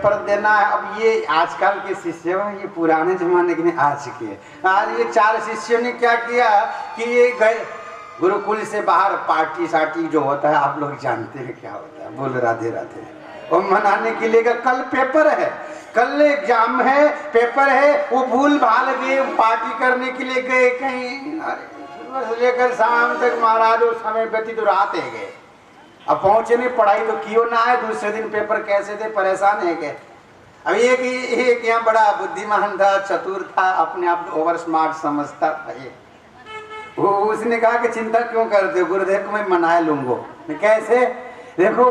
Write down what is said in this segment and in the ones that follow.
Paper देना है। अब ये आजकल के शिष्य हैं, ये पुराने जमाने के नहीं, आज के। आज ये 4 शिष्यों ने क्या किया कि ये गए गुरुकुल से बाहर, पार्टी सार्टी जो होता है आप लोग जानते हैं क्या होता है, बोल राधे राधे। वो मनाने के लिए कल पेपर है, कल एग्जाम है, पेपर है, वो भूल भाल गए, पार्टी करने के लिए गए कहीं, सुबह से लेकर शाम तक महाराज उस समय व्यतीत रात है गए। अब पहुंचे नहीं, पढ़ाई तो क्यों ना है, दूसरे दिन पेपर कैसे थे, परेशान है गए। अब एक यहाँ बड़ा बुद्धिमान था, चतुर था, अपने आप ओवर स्मार्ट समझता था। वो उसने कहा कि चिंता क्यों करते हो, गुरुदेव को मैं मना लूंगा। कैसे? देखो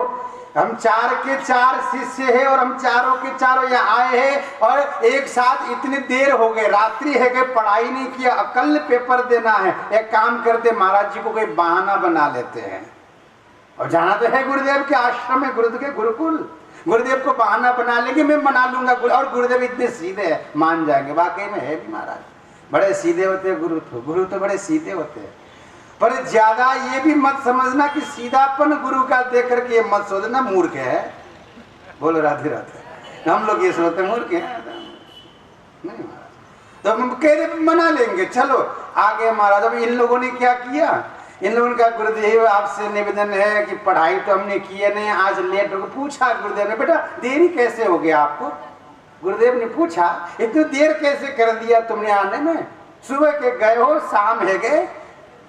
हम 4 के 4 शिष्य हैं और हम चारों के चारों यहाँ आए हैं और एक साथ इतनी देर हो गए, रात्रि है कि पढ़ाई नहीं किया, कल पेपर देना है। एक काम करते, महाराज जी को कोई बहाना बना लेते हैं और जाना तो है गुरुदेव के आश्रम में, गुरुदेव के गुरुकुल, गुरुदेव को बहाना बना लेंगे, मैं मना लूंगा। और गुरुदेव इतने सीधे हैं, मान जाएंगे। वाकई में है भी महाराज, बड़े सीधे होते हैं गुरु तो बड़े सीधे होते हैं। पर ज्यादा ये भी मत समझना कि सीधापन गुरु का देख करके मत सोचना मूर्ख है। बोलो राधे राधे। हम लोग ये सोचते मूर्ख है नहीं महाराज, तो हम कह रहे मना लेंगे, चलो आगे महाराज। अब इन लोगों ने क्या किया, इन लोगों का गुरुदेव आपसे निवेदन है कि पढ़ाई तो हमने किए नहीं, आज लेट हो गया। पूछा गुरुदेव ने, बेटा देरी कैसे हो गया आपको? गुरुदेव ने पूछा, इतनी देर कैसे कर दिया तुमने आने में? सुबह के गए हो, शाम है गए।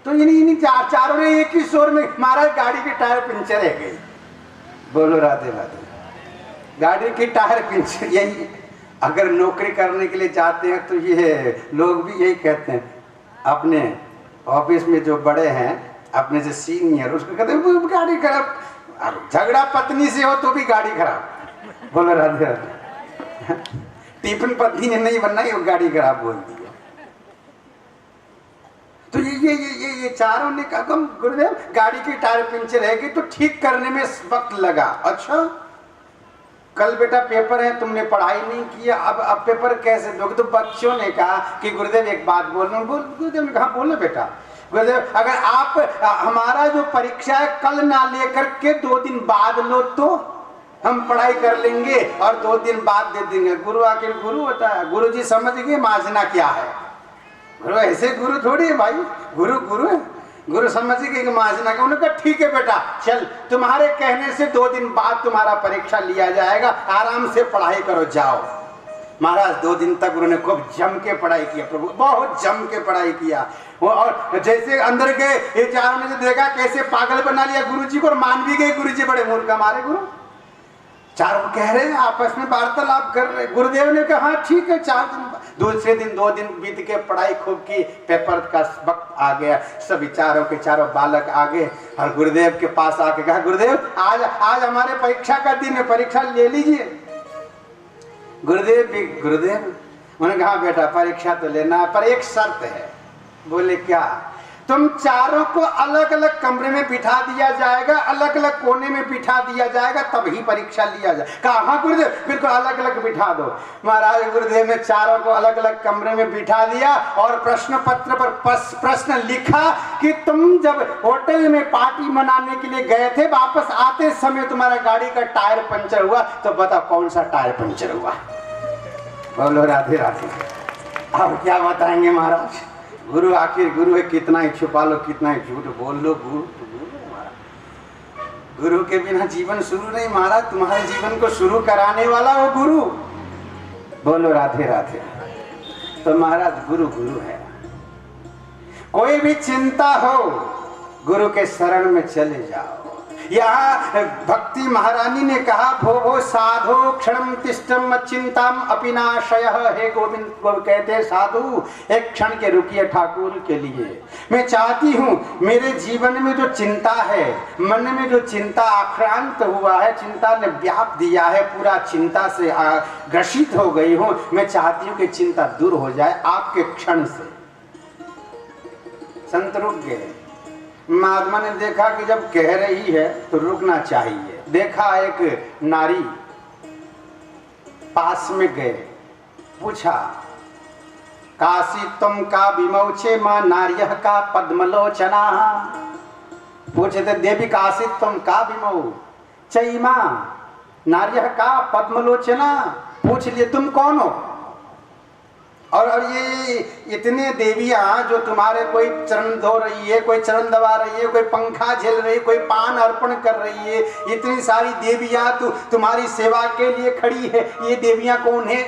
तो इन्हीं चारों ने एक ही शोर में, महाराज गाड़ी के टायर पंचर है गए। बोलो राधे राधे। गाड़ी की टायर पंचर, यही अगर नौकरी करने के लिए जाते हैं तो ये लोग भी यही कहते हैं, अपने ऑफिस में जो बड़े हैं, अपने से सीनियर, उसको कहते हैं गाड़ी खराब। झगड़ा पत्नी से हो तो भी गाड़ी खराब। बोलो राधे राधे। टिफिन पत्नी ने नहीं बनना, वो गाड़ी खराब बोल दी। तो ये चारों ने कहा, गुरुदेव गाड़ी की टायर पंचर है कि तो ठीक करने में वक्त लगा। अच्छा कल बेटा पेपर है, तुमने पढ़ाई नहीं किया, अब पेपर कैसे दोगे? तो बच्चों ने कहा कि गुरुदेव एक बात बोल रहा हूँ। गुरुदेव ने कहा बोलो बेटा। गुरुदेव अगर आप हमारा जो परीक्षा है कल ना लेकर के 2 दिन बाद लो तो हम पढ़ाई कर लेंगे और 2 दिन बाद दे देंगे। गुरु आखिर गुरु होता है, गुरु जी समझ गए माजना क्या है। गुरु ऐसे गुरु थोड़ी है भाई, गुरु गुरु है, गुरु समझ गए कि माजना का। उन्होंने कहा ठीक है बेटा, चल तुम्हारे कहने से 2 दिन बाद तुम्हारा परीक्षा लिया जाएगा, आराम से पढ़ाई करो, जाओ। महाराज 2 दिन तक उन्होंने खूब जम के पढ़ाई किया, प्रभु बहुत जम के पढ़ाई किया। और जैसे अंदर गए, ये चारों ने देखा कैसे पागल बना लिया गुरु जी को, और मान भी गए गुरु जी बड़े मूर्ख हमारे गुरु। चारों कह रहे हैं, आपस में वार्तालाप कर रहे। गुरुदेव ने कहा हाँ ठीक है, 4 दिन, दूसरे दिन 2 दिन बीत के पढ़ाई खूब की, पेपर का वक्त आ गया, सभी चारों के चारों बालक आ गए और गुरुदेव के पास आके कहा, गुरुदेव आज हमारे परीक्षा का दिन है, परीक्षा ले लीजिए। गुरुदेव उन्होंने कहा बेटा परीक्षा तो लेना है, पर एक शर्त है। बोले क्या? तुम चारों को अलग अलग कमरे में बिठा दिया जाएगा, अलग अलग कोने में बिठा दिया जाएगा, तब ही परीक्षा लिया जाए। कहा हाँ गुरुदेव बिल्कुल अलग अलग बिठा दो। महाराज गुरुदेव ने चारों को अलग अलग कमरे में बिठा दिया और प्रश्न पत्र पर प्रश्न लिखा कि तुम जब होटल में पार्टी मनाने के लिए गए थे, वापस आते समय तुम्हारा गाड़ी का टायर पंचर हुआ, तो बताओ कौन सा टायर पंचर हुआ? बोलो राधे राधे। अब क्या बताएंगे महाराज, गुरु आखिर गुरु है, कितना ही छुपा लो, कितना ही झूठ बोल लो, गुरु तो गुरु है महाराज। गुरु के बिना जीवन शुरू नहीं महाराज, तुम्हारे जीवन को शुरू कराने वाला वो गुरु। बोलो राधे राधे। तो महाराज गुरु गुरु है। कोई भी चिंता हो गुरु के शरण में चले जाओ। यहाँ भक्ति महारानी ने कहा, भो साधो क्षणम तिष्ठम चिंताम अपिनाशयः। हे गोविंद कहते हैं साधु एक क्षण के रुकिए ठाकुर के लिए। मैं चाहती हूँ मेरे जीवन में जो चिंता है, मन में जो चिंता आक्रांत हुआ है, चिंता ने व्याप दिया है, पूरा चिंता से ग्रसित हो गई हूँ, मैं चाहती हूँ कि चिंता दूर हो जाए आपके क्षण से। संत रुक गए। महात्मा ने देखा कि जब कह रही है तो रुकना चाहिए। देखा एक नारी, पास में गए, पूछा काशी तुम का विमोचे मां नार्यः का पद्मलोचना। पूछे थे देवी काशी तुम का विमो चई मां, नार्यः का पद्मलोचना, पूछ लिए तुम कौन हो। और ये इतने देवियां जो तुम्हारे कोई चरण धो रही है, कोई चरण दबा रही है, कोई पंखा झेल रही है, कोई पान अर्पण कर रही है, इतनी सारी देवियां तुम्हारी सेवा के लिए खड़ी है, ये देवियां कौन है?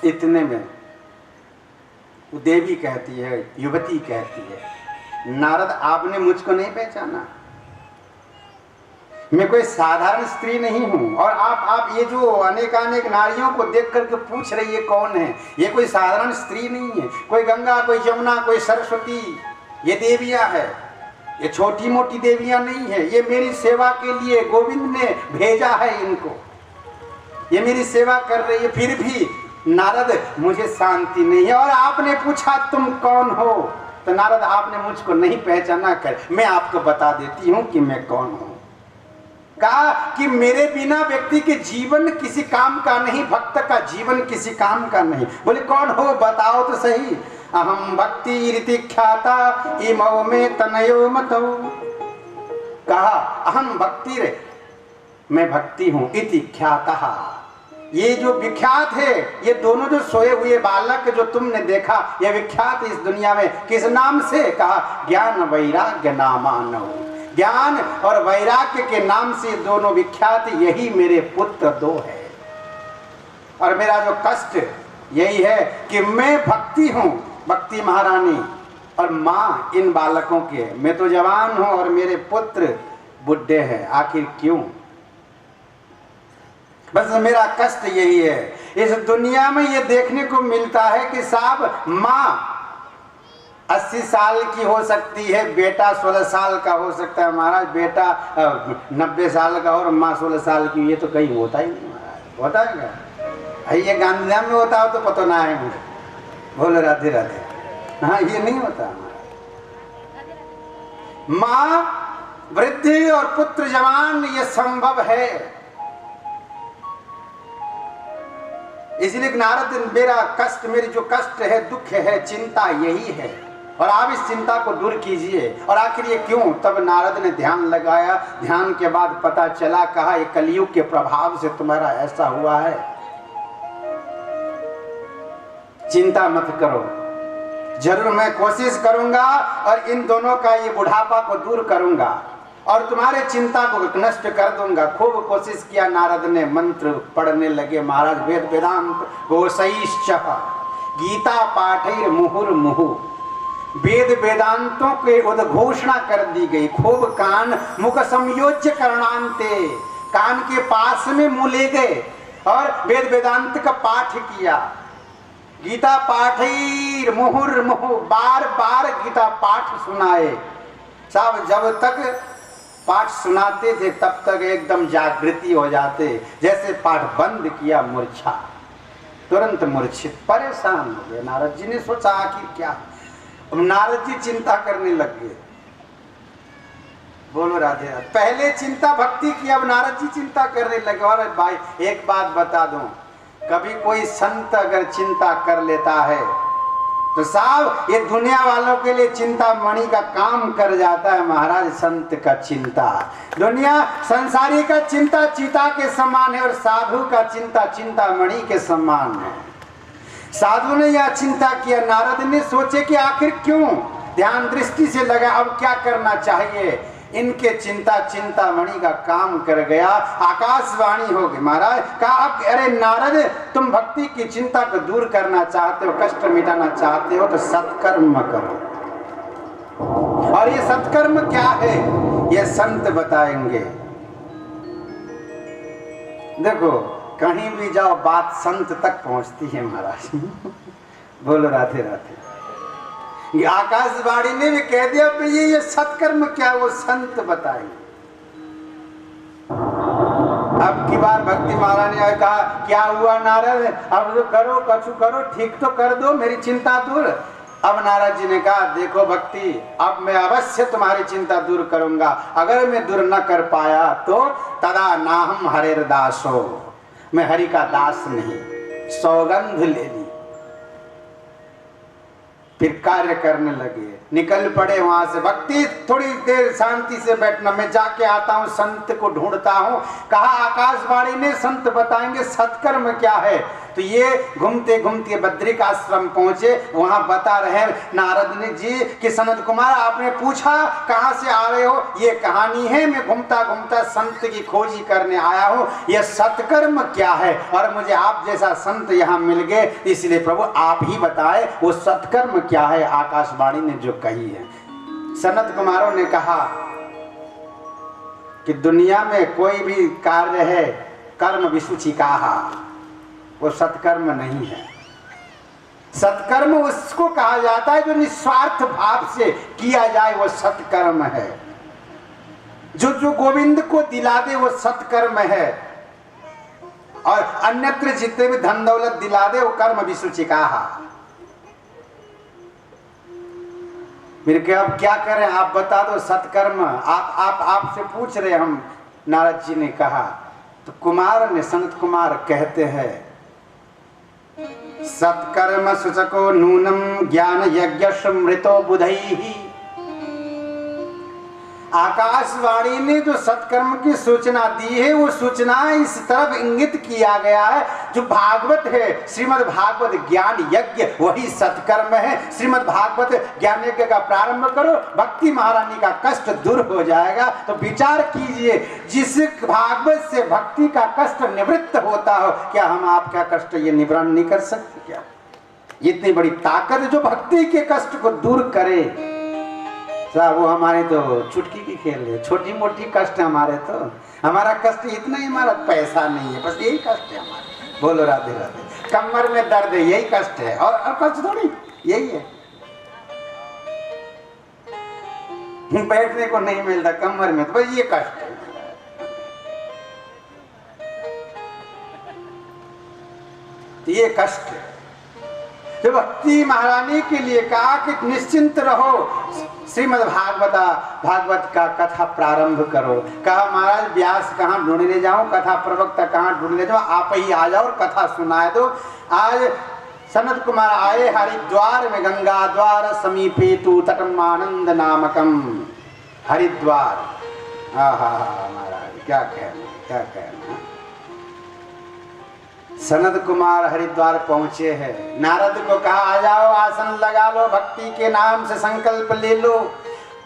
इतने में वो देवी कहती है, युवती कहती है, नारद आपने मुझको नहीं पहचाना, मैं कोई साधारण स्त्री नहीं हूं। और आप ये जो अनेकानेक नारियों को देख करके पूछ रही है कौन है, ये कोई साधारण स्त्री नहीं है, कोई गंगा, कोई यमुना, कोई सरस्वती, ये देवियां है, ये छोटी मोटी देवियां नहीं है। ये मेरी सेवा के लिए गोविंद ने भेजा है इनको, ये मेरी सेवा कर रही है। फिर भी नारद मुझे शांति नहीं है। और आपने पूछा तुम कौन हो, तो नारद आपने मुझको नहीं पहचाना, कर मैं आपको बता देती हूं कि मैं कौन हूं। कहा कि मेरे बिना व्यक्ति के जीवन किसी काम का नहीं, भक्त का जीवन किसी काम का नहीं। बोले कौन हो, बताओ तो सही। अहम भक्ति रीति ख्याता इमो में तनयो मतो। कहा अहम भक्ति रे, मैं भक्ति हूं, इति ख्याता, ये जो विख्यात है, ये दोनों जो सोए हुए बालक जो तुमने देखा, ये विख्यात इस दुनिया में किस नाम से? कहा ज्ञान वैराग्य नामानो, ज्ञान और वैराग्य के नाम से दोनों विख्यात, यही मेरे पुत्र दो है। और मेरा जो कष्ट यही है कि मैं भक्ति हूं, भक्ति महारानी, और माँ इन बालकों के, मैं तो जवान हूं और मेरे पुत्र बुढ़े हैं, आखिर क्यों? बस मेरा कष्ट यही है। इस दुनिया में ये देखने को मिलता है कि साहब माँ 80 साल की हो सकती है, बेटा 16 साल का हो सकता है महाराज, बेटा 90 साल का और माँ 16 साल की, ये तो कहीं होता ही नहीं महाराज। होता है क्या? ये गांधीधाम में होता हो तो पता ना है मुझे। बोलो राधे राधे। हाँ, ये नहीं होता। माँ वृद्धि और पुत्र जवान, ये संभव है। इसलिए नारद मेरा कष्ट, मेरी जो कष्ट है, दुख है, चिंता यही है, और आप इस चिंता को दूर कीजिए। और आखिर ये क्यों? तब नारद ने ध्यान लगाया, ध्यान के बाद पता चला, कहा ये कलयुग के प्रभाव से तुम्हारा ऐसा हुआ है, चिंता मत करो, जरूर मैं कोशिश करूंगा और इन दोनों का ये बुढ़ापा को दूर करूंगा और तुम्हारे चिंता को नष्ट कर दूंगा। खूब कोशिश किया नारद ने, मंत्र पढ़ने लगे महाराज, वेद वेदांत गोसैश्च गीता पाठैर मुहुर्मुहु, वेद वेदांतों के उद्घोषणा कर दी गई। खूब कान मुख संयोज्य करणांते, कान के पास में मुंह ले गए और वेद वेदांत का पाठ किया। गीता पाठैर मुहुर्मुहु, बार बार गीता पाठ सुनाए। साहब जब तक पाठ सुनाते थे तब तक एकदम जागृति हो जाते, जैसे पाठ बंद किया मूर्छा, तुरंत मूर्छित, परेशान हो गए। नारद जी ने सोचा आखिर क्या? अब नारद जी चिंता करने लग गए। बोलो राधे राधे। पहले चिंता भक्ति की, अब नारद जी चिंता करने लगे। और भाई एक बात बता दूं, कभी कोई संत अगर चिंता कर लेता है तो साहब ये दुनिया वालों के लिए चिंता मणि का काम कर जाता है महाराज। संत का चिंता, दुनिया संसारी का चिंता चीता के समान है और साधु का चिंता चिंतामणि के समान है। साधु ने यह चिंता किया, नारद ने सोचे कि आखिर क्यों, ध्यान दृष्टि से लगा अब क्या करना चाहिए। इनके चिंता चिंतामणि का काम कर गया। आकाशवाणी हो गई महाराज। कहा अरे नारद, तुम भक्ति की चिंता को दूर करना चाहते हो, कष्ट मिटाना चाहते हो तो सत्कर्म करो। और ये सत्कर्म क्या है ये संत बताएंगे। देखो कहीं भी जाओ बात संत तक पहुंचती है महाराज। बोलो राधे राधे। ये आकाशवाणी ने भी कह दिया ये सत्कर्म क्या, वो संत बताएंगे। अब की बार भक्ति महाराज ने कहा क्या हुआ नारद, अब जो करो कछु करो, ठीक तो कर दो मेरी चिंता दूर। अब नारद जी ने कहा देखो भक्ति, अब मैं अवश्य तुम्हारी चिंता दूर करूंगा, अगर मैं दूर न कर पाया तो तदा नाहम हरेर दासो, मैं हरि का दास नहीं। सौगंध ले ली, फिर कार्य करने लगे। निकल पड़े वहां से। भक्ति थोड़ी देर शांति से बैठना, मैं जाके आता हूँ, संत को ढूंढता हूँ। कहा आकाशवाणी ने संत बताएंगे सत्कर्म क्या है। तो ये घूमते घूमते बद्रिक आश्रम पहुंचे। वहां बता रहे नारद ने जी कि सनत कुमार आपने पूछा कहां से आ रहे हो, ये कहानी है, मैं घूमता घूमता संत की खोजी करने आया हूं, यह सत्कर्म क्या है, और मुझे आप जैसा संत यहाँ मिल गए, इसलिए प्रभु आप ही बताए वो सत्कर्म क्या है आकाशवाणी ने जो कही है। सनत कुमारों ने कहा कि दुनिया में कोई भी कार्य है कर्म विसुचिकाहा, वो सत्कर्म नहीं है। सत्कर्म उसको कहा जाता है जो निस्वार्थ भाव से किया जाए, वो सत्कर्म है। जो गोविंद को दिला दे वो सत्कर्म है, और अन्यत्र जितने भी धन दौलत दिला दे वो कर्म विसुचिकाहा। फिर क्या अब क्या करें, आप बता दो सत्कर्म। आपसे पूछ रहे हम, नारद जी ने कहा। तो कुमार ने, सनत कुमार कहते हैं सत्कर्म सुचको नूनम ज्ञान यज्ञ स्मृतो बुधैहि। आकाशवाणी ने जो सत्कर्म की सूचना दी है वो सूचना इस तरफ इंगित किया गया है, जो भागवत है श्रीमद् भागवत ज्ञान यज्ञ वही सत्कर्म है। श्रीमद् भागवत ज्ञान यज्ञ का प्रारंभ करो, भक्ति महारानी का कष्ट दूर हो जाएगा। तो विचार कीजिए, जिस भागवत से भक्ति का कष्ट निवृत्त होता हो, क्या हम आपका कष्ट ये निवारण नहीं कर सकते क्या? इतनी बड़ी ताकत जो भक्ति के कष्ट को दूर करे, वो हमारे तो चुटकी की खेल है। छोटी मोटी कष्ट हमारे, तो हमारा कष्ट इतना ही, हमारा पैसा नहीं है, बस यही कष्ट है हमारा। बोलो राधे राधे। कमर में दर्द है, यही कष्ट है, और कष्ट थोड़ी, यही है। बैठने को नहीं मिलता कमर में, तो बस ये कष्ट है। ये कष्ट है जो भक्ति महारानी के लिए कहा कि निश्चिंत रहो, श्रीमद् भागवत का कथा प्रारंभ करो। कहा महाराज व्यास कहाँ ढूंढने जाऊं, कथा प्रवक्ता कहाँ ढूंढने जाऊं, आप ही आ जाओ और कथा सुनाए दो। आज सनत कुमार आए हरिद्वार में, गंगा द्वार समीपे तु तटम आनंद नामकम। हरिद्वार, महाराज क्या कहना, क्या कहना। सनत कुमार हरिद्वार पहुंचे हैं। नारद को कहा आ जाओ, आसन लगा लो, भक्ति के नाम से संकल्प ले लो।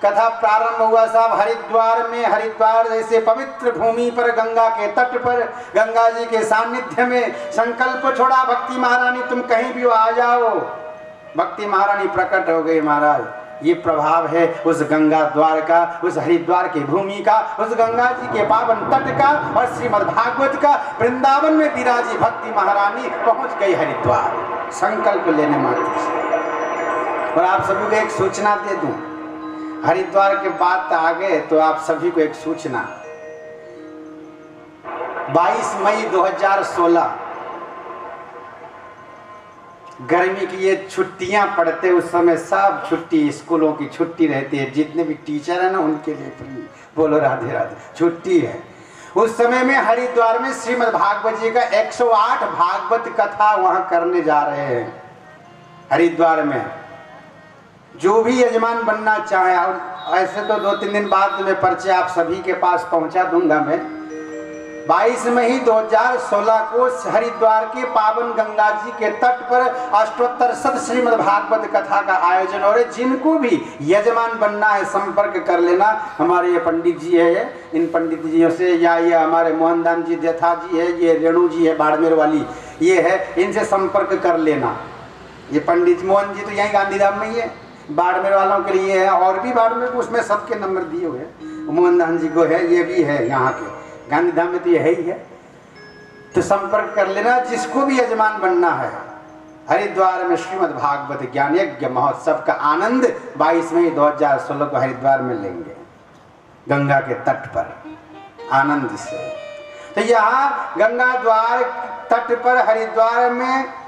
कथा प्रारंभ हुआ साहब हरिद्वार में। हरिद्वार जैसे पवित्र भूमि पर, गंगा के तट पर, गंगा जी के सानिध्य में संकल्प छोड़ा, भक्ति महारानी तुम कहीं भी आ जाओ। भक्ति महारानी प्रकट हो गई। महाराज ये प्रभाव है उस गंगा द्वार का, उस हरिद्वार की भूमि का, उस गंगा जी के पावन तट का, और श्रीमद् भागवत का। वृंदावन में विराजी भक्ति महारानी पहुंच गई हरिद्वार, संकल्प लेने मात्र से। और आप सभी को एक सूचना दे दूं, हरिद्वार के बाद आ गए तो आप सभी को एक सूचना, 22 मई 2016 गर्मी की ये छुट्टियां पड़ते, उस समय सब छुट्टी, स्कूलों की छुट्टी रहती है, जितने भी टीचर है ना उनके लिए फ्री। बोलो राधे राधे, छुट्टी है। उस समय में हरिद्वार में श्रीमद् भागवत जी का 108 भागवत कथा वहां करने जा रहे हैं हरिद्वार में। जो भी यजमान बनना चाहे, और ऐसे तो 2-3 दिन बाद तुम्हें पर्चे आप सभी के पास पहुंचा दूंगा मैं। 22 मई 2016 को हरिद्वार के पावन गंगा जी के तट पर अष्टोत्तर शत श्रीमद् भागवत कथा का आयोजन हो रहा है। जिनको भी यजमान बनना है संपर्क कर लेना। हमारे ये पंडित जी है, इन पंडित जियों से, या ये हमारे मोहनदान जी देथा जी है, ये रेणु जी है बाड़मेर वाली, ये है, इनसे संपर्क कर लेना। ये पंडित मोहन जी तो यहीं गांधीधाम में ही है, बाड़मेर वालों के लिए है, और भी बाड़मेर को उसमें सबके नंबर दिए हुए हैं। मोहनदान जी को है, ये भी है यहाँ के गांधीधाम में, तो ये है ही है। तो संपर्क कर लेना जिसको भी यजमान बनना है। हरिद्वार में श्रीमद् भागवत ज्ञान यज्ञ महोत्सव का आनंद 22 मई 2016 को हरिद्वार में लेंगे, गंगा के तट पर आनंद से। तो यहाँ गंगा द्वार तट पर हरिद्वार में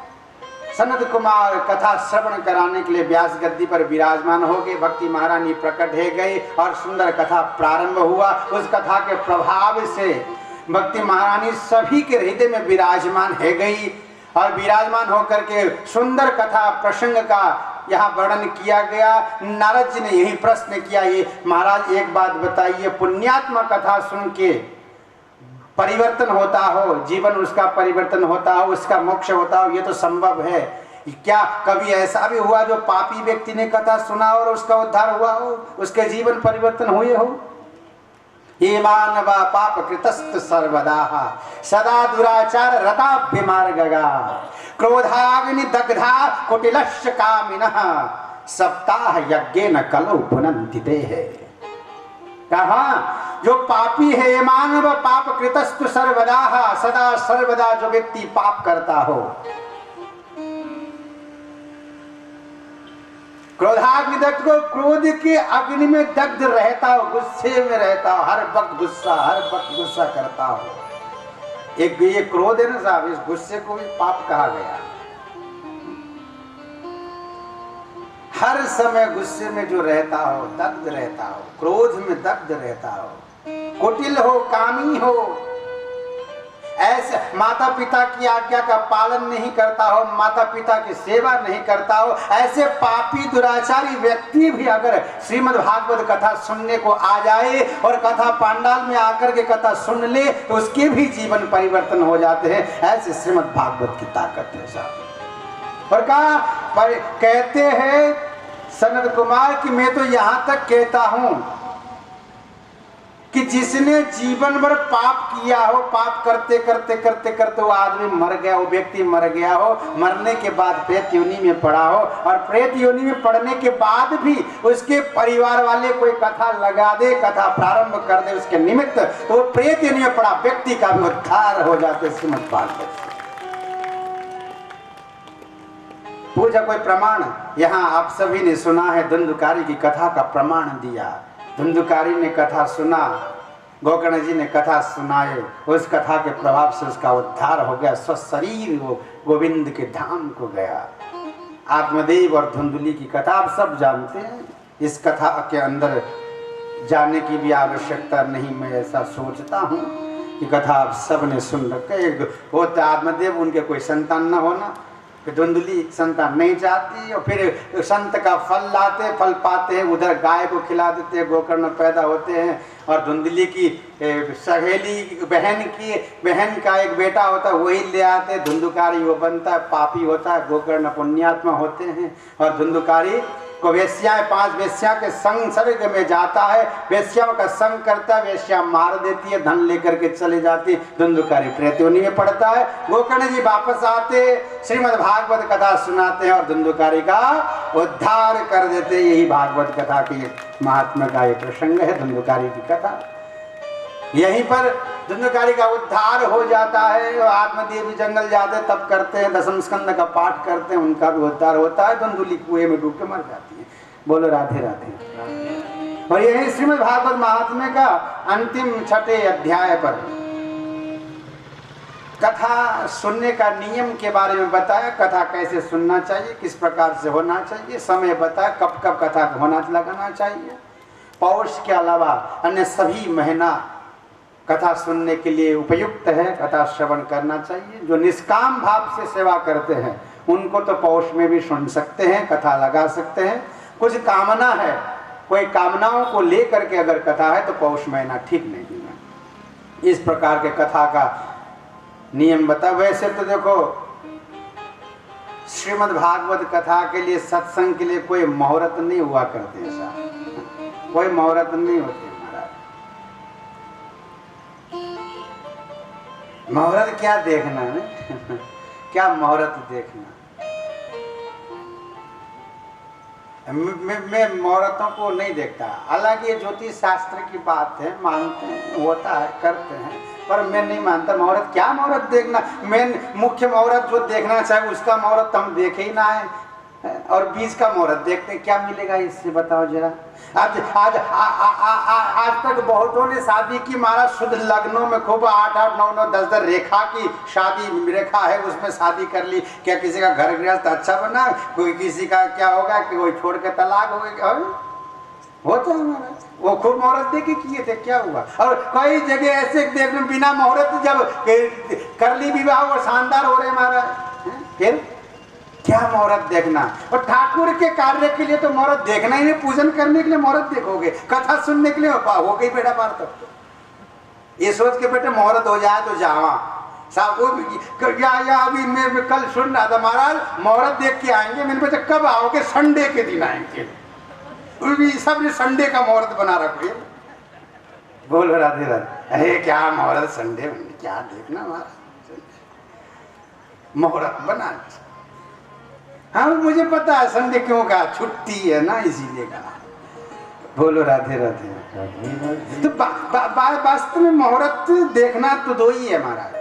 सनत कुमार कथा श्रवण कराने के लिए व्यास गद्दी पर विराजमान हो गए। भक्ति महारानी प्रकट है गई और सुंदर कथा प्रारंभ हुआ। उस कथा के प्रभाव से भक्ति महारानी सभी के हृदय में विराजमान है गई, और विराजमान होकर के सुंदर कथा प्रसंग का यहाँ वर्णन किया गया। नारद जी ने यही प्रश्न किया, ये महाराज एक बात बताइए, पुण्यात्मा कथा सुन के परिवर्तन होता हो, जीवन उसका परिवर्तन होता हो, उसका मोक्ष होता हो, ये तो संभव है। क्या कभी ऐसा भी हुआ जो पापी व्यक्ति ने कथा सुना और उसका उद्धार हुआ हो, उसके जीवन परिवर्तन हुए हो? ये मानव पाप कृतस्त सर्वदा सदा दुराचार रताभ्यमार्गगा क्रोधाग्नि दग्धा कुटिलश्च कामिनः सप्ताह यज्ञेन कलौ पुनन्ति देहे। कहा जो पापी है, ये मानव पाप कृतस्तु सर्वदा, सदा सर्वदा जो व्यक्ति पाप करता हो, क्रोधाग्नि दग्ध को क्रोध के अग्नि में दग्ध रहता हो, गुस्से में रहता हो, हर वक्त गुस्सा करता हो। एक ये क्रोध है ना साहब, इस गुस्से को भी पाप कहा गया। हर समय गुस्से में जो रहता हो, दग्ध रहता हो, क्रोध में दग्ध रहता हो, कुटिल हो, कामी हो, ऐसे माता पिता की आज्ञा का पालन नहीं करता हो, माता पिता की सेवा नहीं करता हो, ऐसे पापी दुराचारी व्यक्ति भी अगर श्रीमद् भागवत कथा सुनने को आ जाए और कथा पंडाल में आकर के कथा सुन ले तो उसके भी जीवन परिवर्तन हो जाते हैं। ऐसे श्रीमद् भागवत की ताकत है साहब। और कहा कहते हैं सनत कुमार कि मैं तो यहाँ तक कहता हूँ कि जिसने जीवन भर पाप किया हो, पाप करते करते करते करते वो आदमी मर गया, वो व्यक्ति मर गया हो, मरने के बाद प्रेत योनि में पड़ा हो, और प्रेत योनि में पड़ने के बाद भी उसके परिवार वाले कोई कथा लगा दे, कथा प्रारंभ कर दे उसके निमित्त, तो वो प्रेत योनि में पड़ा व्यक्ति का भी उद्धार हो जाते श्रीमद् भागवत। पूजा कोई प्रमाण यहाँ आप सभी ने सुना है, धुंधुकारी की कथा का प्रमाण दिया। धुंधुकारी ने कथा सुना, गोकर्ण जी ने कथा सुनाए, उस कथा के प्रभाव से उसका उद्धार हो गया, स्वशरीर वो गोविंद के धाम को गया। आत्मदेव और धुंधुली की कथा आप सब जानते हैं, इस कथा के अंदर जाने की भी आवश्यकता नहीं। मैं ऐसा सोचता हूँ कि कथा आप सब ने सुन रखे। होते आत्मदेव, उनके कोई संतान न होना, धुंधुली संतान नहीं चाहती, और फिर संत का फल लाते, फल पाते हैं, उधर गाय को खिला देते हैं, गोकर्ण पैदा होते हैं। और धुंधुली की सहेली बहन का एक बेटा होता है, वही ले आते, धुंधुकारी वो बनता है, पापी होता है, गोकर्ण पुण्यात्मा होते हैं। और धुंधुकारी को वेश्या, 5 वेश्या के संसर्ग में जाता है, वेश्याओं का संग करता है, वेश्या मार देती है, धन लेकर के चले जाती, धुंधुकारी प्रेत योनि में पड़ता है। गोकर्ण जी वापस आते, श्रीमद् भागवत कथा सुनाते हैं और धुंधुकारी का उद्धार कर देते। यही भागवत कथा की महात्मा का ये प्रसंग है, धुंधुकारी की कथा। यहीं पर धुंधुकारी का उद्धार हो जाता है। आत्मदेव भी जंगल जाते तब करते हैं, दशम स्कंद का पाठ करते हैं, उनका भी उद्धार होता है। धुंधुली कुएं में डूब के मर जाती है। बोलो राधे राधे। और यही श्रीमद् भागवत महात्म्य का अंतिम 6ठे अध्याय पर कथा सुनने का नियम के बारे में बताया, कथा कैसे सुनना चाहिए, किस प्रकार से होना चाहिए, समय बताया, कब कब कथा होना लगाना चाहिए। पौष के अलावा अन्य सभी महीना कथा सुनने के लिए उपयुक्त है, कथा श्रवण करना चाहिए। जो निष्काम भाव से सेवा करते हैं उनको तो पौष में भी सुन सकते हैं, कथा लगा सकते हैं। कुछ कामना है, कोई कामनाओं को लेकर के अगर कथा है तो पौष महीना ठीक नहीं है। इस प्रकार के कथा का नियम बता। वैसे तो देखो श्रीमद् भागवत कथा के लिए, सत्संग के लिए कोई मुहूर्त नहीं हुआ करते, ऐसा कोई मुहूर्त नहीं होते महाराज। मुहूर्त क्या देखना है क्या मुहूर्त देखना। मैं मुहूर्तों को नहीं देखता। हालांकि ये ज्योतिष शास्त्र की बात है, मानते हैं, होता है, करते हैं, पर मैं नहीं मानता मुहूर्त। क्या मुहूर्त देखना? मैं मुख्य मुहूर्त जो देखना चाहे उसका मुहूर्त हम देखे ही ना है, और बीच का मुहूर्त देखते हैं, क्या मिलेगा इससे बताओ जरा। आज तक बहुतों ने शादी की महाराज, शुद्ध लग्नों में खूब 8-8, 9-9, 10-10 रेखा की शादी रेखा है, उसमें शादी कर ली। क्या किसी का घर गृहस्थ अच्छा बना? कोई किसी का क्या होगा कि कोई छोड़ के तलाक हो गया, होता है महाराज। वो खूब मुहूर्त दे के किए थे, क्या हुआ? और कई जगह ऐसे देख लो बिना मुहूर्त जब कर ली विवाह, वो शानदार हो रहे महाराज। फिर क्या मुहूर्त देखना? और ठाकुर के कार्य के लिए तो मुहूर्त देखना ही नहीं, पूजन करने के लिए मुहूर्त देखोगे, कथा सुनने के लिए हो गई बेटा पार। तो ये सोच के बेटे मुहूर्त हो जाए तो जावा साहब। वो या अभी मैं कल सुन रहा था, महाराज मुहूर्त देख के आएंगे। मैंने पूछा कब आओगे? संडे के दिन आएंगे। सब ने संडे का मुहूर्त बना रखो। बोल राधे राधे। अरे क्या मुहूर्त संडे, क्या देखना महाराज, मुहूर्त बना। हाँ मुझे पता है संडे क्यों कहा, छुट्टी है ना इसीलिए कहा। बोलो राधे राधे। तो वास्तव में मुहूर्त देखना तो दो ही है महाराज,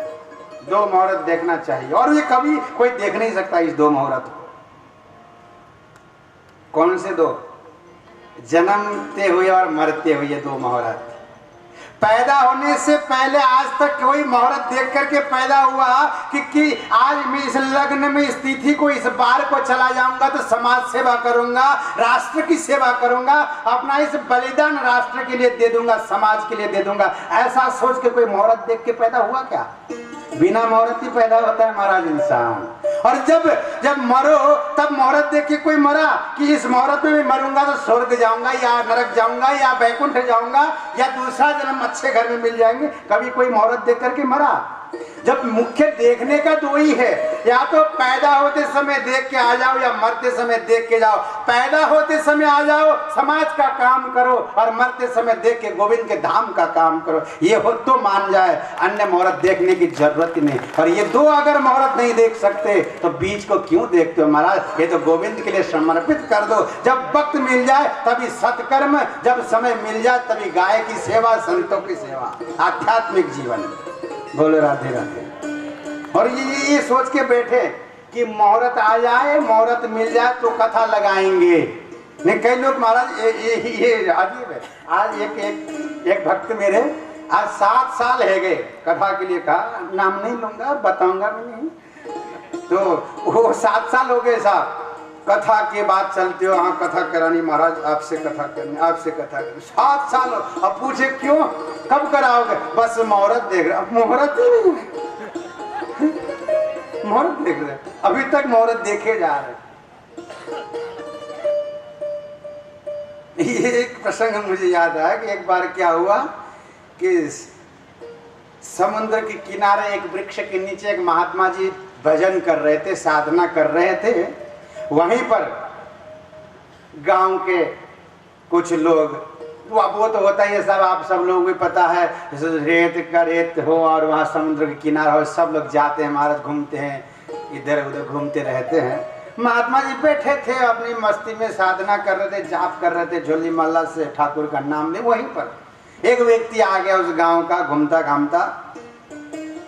दो मुहूर्त देखना चाहिए। और ये कभी कोई देख नहीं सकता इस दो मुहूर्त को। कौन से दो? जन्मते हुए और मरते हुए दो मुहूर्त। पैदा होने से पहले आज तक कोई मुहूर्त देख करके पैदा हुआ कि आज मैं इस लग्न में इस तिथि को इस बार को चला जाऊंगा तो समाज सेवा करूंगा, राष्ट्र की सेवा करूंगा, अपना इस बलिदान राष्ट्र के लिए दे दूंगा, समाज के लिए दे दूंगा, ऐसा सोच के कोई मुहूर्त देख के पैदा हुआ क्या? बिना मुहूर्त ही पैदा होता है महाराज इंसान। और जब मरो तब मुहूर्त देख के कोई मरा कि इस मुहूर्त में मैं मरूंगा तो स्वर्ग जाऊंगा या नरक जाऊंगा या वैकुंठ जाऊंगा या दूसरा जन्म अच्छे घर में मिल जाएंगे। कभी कोई मुहूर्त देख करके मरा? जब मुख्य देखने का दो ही है, या तो पैदा होते समय देख के आ जाओ या मरते समय देख के जाओ। पैदा होते समय आ जाओ, समाज का काम करो, और मरते समय देख के गोविंद के धाम का काम करो। ये हो तो मान जाए, अन्य मुहूर्त देखने की जरूरत ही नहीं। और ये दो अगर मुहूर्त नहीं देख सकते तो बीच को क्यों देखते हो महाराज? ये तो गोविंद के लिए समर्पित कर दो। जब वक्त मिल जाए तभी सत्कर्म, जब समय मिल जाए तभी गाय की सेवा, संतों की सेवा, आध्यात्मिक जीवन। बोलो राधे राधे। और ये सोच के बैठे कि मुहूर्त आ जाए, मुहूर्त मिल जाए तो कथा लगाएंगे। नहीं, कई लोग महाराज ये अजीब है। आज एक भक्त मेरे आज 7 साल है गए कथा के लिए, कहा नाम नहीं लूंगा, बताऊंगा भी नहीं। तो वो 7 साल हो गए साहब, कथा के बाद चलते हो, हाँ कथा करानी महाराज, आपसे कथा करनी, आपसे कथा करनी। 7 साल। अब पूछे क्यों, कब कराओगे? बस मुहूर्त देख रहे। अब मुहूर्त ही नहीं है, मुहूर्त देख रहे, अभी तक मुहूर्त देखे जा रहे। ये एक प्रसंग मुझे याद आया कि एक बार क्या हुआ कि समुद्र के किनारे एक वृक्ष के नीचे एक महात्मा जी भजन कर रहे थे, साधना कर रहे थे। वहीं पर गांव के कुछ लोग, वो तो होता ही है सब, आप सब लोग भी पता है, रेत का रेत हो और वहाँ समुद्र के किनारा हो, सब लोग जाते हैं महाराज, घूमते हैं, इधर उधर घूमते रहते हैं। महात्मा जी बैठे थे अपनी मस्ती में, साधना कर रहे थे, जाप कर रहे थे, झोली मल्ला से ठाकुर का नाम ले। वहीं पर एक व्यक्ति आ गया उस गांव का, घूमता घामता,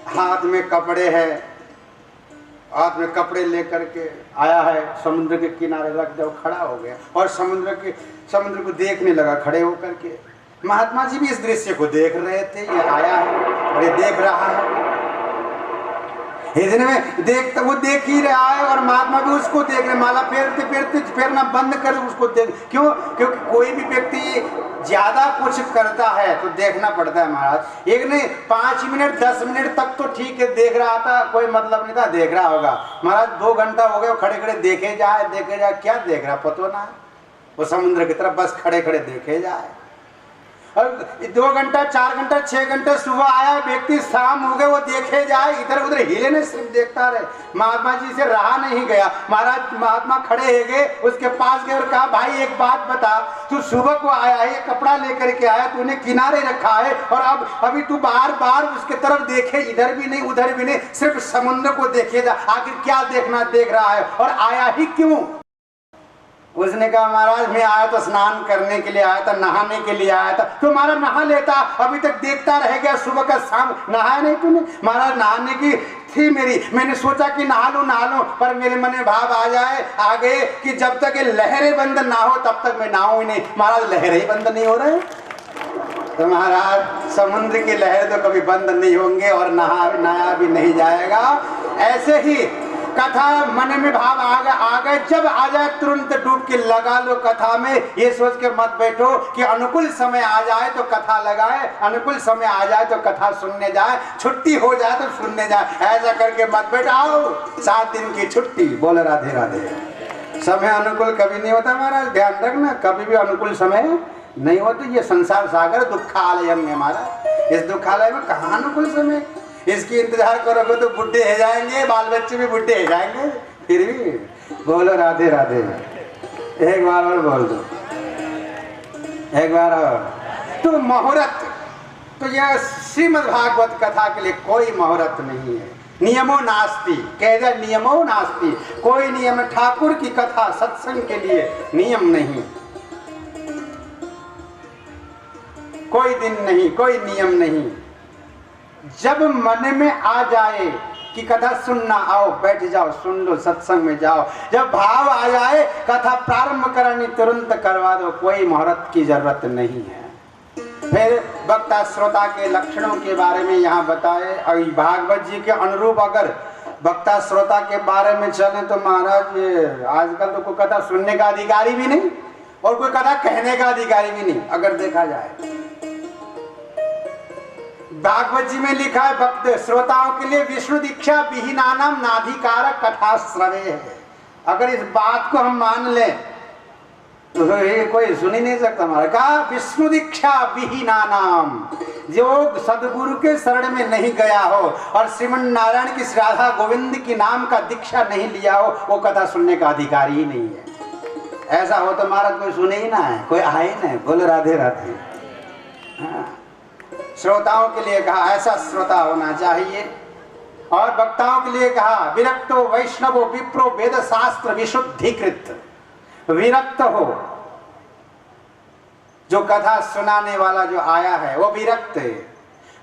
हाथ में कपड़े है, हाथ में कपड़े लेकर के आया है, समुद्र के किनारे रख दो, खड़ा हो गया और समुद्र को देखने लगा खड़े होकर के। महात्मा जी भी इस दृश्य को देख रहे थे, ये आया है और ये देख रहा है। इतने में वो देख ही रहा है और महात्मा भी उसको देख रहे, माला फेरते फेरना बंद कर उसको देख। क्यों? क्योंकि कोई भी व्यक्ति ज्यादा कुछ करता है तो देखना पड़ता है महाराज। एक नहीं 5 मिनट 10 मिनट तक तो ठीक है, देख रहा था, कोई मतलब नहीं था, देख रहा होगा। महाराज 2 घंटा हो गए खड़े खड़े देखे जाए, क्या देख रहा पता ना, वो समुद्र की तरफ बस खड़े खड़े देखे जाए। और 2 घंटा 4 घंटा 6 घंटे, सुबह आया व्यक्ति, शाम हो गए, वो देखे जाए, इधर उधर हिले नहीं, सिर्फ देखता रहे। महात्मा जी से रहा नहीं गया। महाराज महात्मा खड़े हो गए, उसके पास गए और कहा भाई एक बात बता, तू सुबह को आया है, कपड़ा लेकर के आया, तूने किनारे रखा है और अभी तू बार बार उसके तरफ देखे, इधर भी नहीं उधर भी नहीं, सिर्फ समुद्र को देखे जा, आखिर क्या देखना देख रहा है और आया ही क्यों? उसने कहा महाराज मैं आया तो स्नान करने के लिए आया था, नहाने के लिए आया था। तो महाराज नहा लेता, अभी तक देखता रह गया, सुबह का शाम नहाया नहीं तूने? महाराज नहाने की थी मेरी, मैंने सोचा कि नहा लूं, पर मेरे मन में भाव आ गए कि जब तक ये लहरें बंद ना हो तब तक मैं नहाऊं ही नहीं। महाराज लहरें ही बंद नहीं हो रहे, तो महाराज समुद्र की लहर तो कभी बंद नहीं होंगे और नहाया भी नहीं जाएगा। ऐसे ही कथा मन में भाव आ गए, जब आ जाए तुरंत डूब के लगा लो कथा में। ये सोच के मत बैठो कि अनुकूल समय आ जाए तो कथा लगाए, अनुकूल समय आ जाए तो कथा सुनने जाए, छुट्टी हो जाए तो सुनने जाए, ऐसा करके मत बैठाओ। 7 दिन की छुट्टी। बोल राधे राधे। समय अनुकूल कभी नहीं होता महाराज, ध्यान रखना, कभी भी अनुकूल समय नहीं होता। ये संसार सागर दुखालय में हमारा, इस दुखालय में कहाँ अनुकूल समय। इसकी इंतजार करोगे तो बुढ़े हो जाएंगे, बाल बच्चे भी बुढ़े हो जाएंगे। फिर भी बोलो राधे राधे। एक बार और बोल दो, एक बार और। तो मुहूर्त, तो यह श्रीमद् भागवत कथा के लिए कोई मुहूर्त नहीं है। नियमो नास्ति, कह दे नियमो नास्ति, कोई नियम। ठाकुर की कथा सत्संग के लिए नियम नहीं, कोई दिन नहीं, कोई नियम नहीं। जब मन में आ जाए कि कथा सुनना, आओ बैठ जाओ, सुन लो, सत्संग में जाओ। जब भाव आ जाए कथा प्रारंभ करनी, तुरंत करवा दो, कोई मुहूर्त की जरूरत नहीं है। फिर वक्ता श्रोता के लक्षणों के बारे में यहाँ बताए, और भागवत जी के अनुरूप अगर वक्ता श्रोता के बारे में चले तो महाराज आजकल तो कोई कथा सुनने का अधिकारी भी नहीं और कोई कथा कहने का अधिकारी भी नहीं। अगर देखा जाए भागवत जी में लिखा है, भक्त श्रोताओं के लिए विष्णु दीक्षा विहीनानाम नाधिकार कथा श्रवे है। अगर इस बात को हम मान लें तो ये कोई सुन ही नहीं सकता। हमारा कहा विष्णु दीक्षा विहीनानाम, जो सदगुरु के शरण में नहीं गया हो और श्रीमन नारायण की राधा गोविंद की नाम का दीक्षा नहीं लिया हो, वो कथा सुनने का अधिकारी ही नहीं है। ऐसा हो तो महाराज कोई सुने ही ना है, कोई आए ही नहीं। बोलो राधे राधे। हाँ। श्रोताओं के लिए कहा ऐसा श्रोता होना चाहिए, और वक्ताओं के लिए कहा विरक्तो वैष्णवो विप्रो वेद शास्त्र विशुद्धिकृत। विरक्त हो, जो कथा सुनाने वाला जो आया है वो विरक्त है।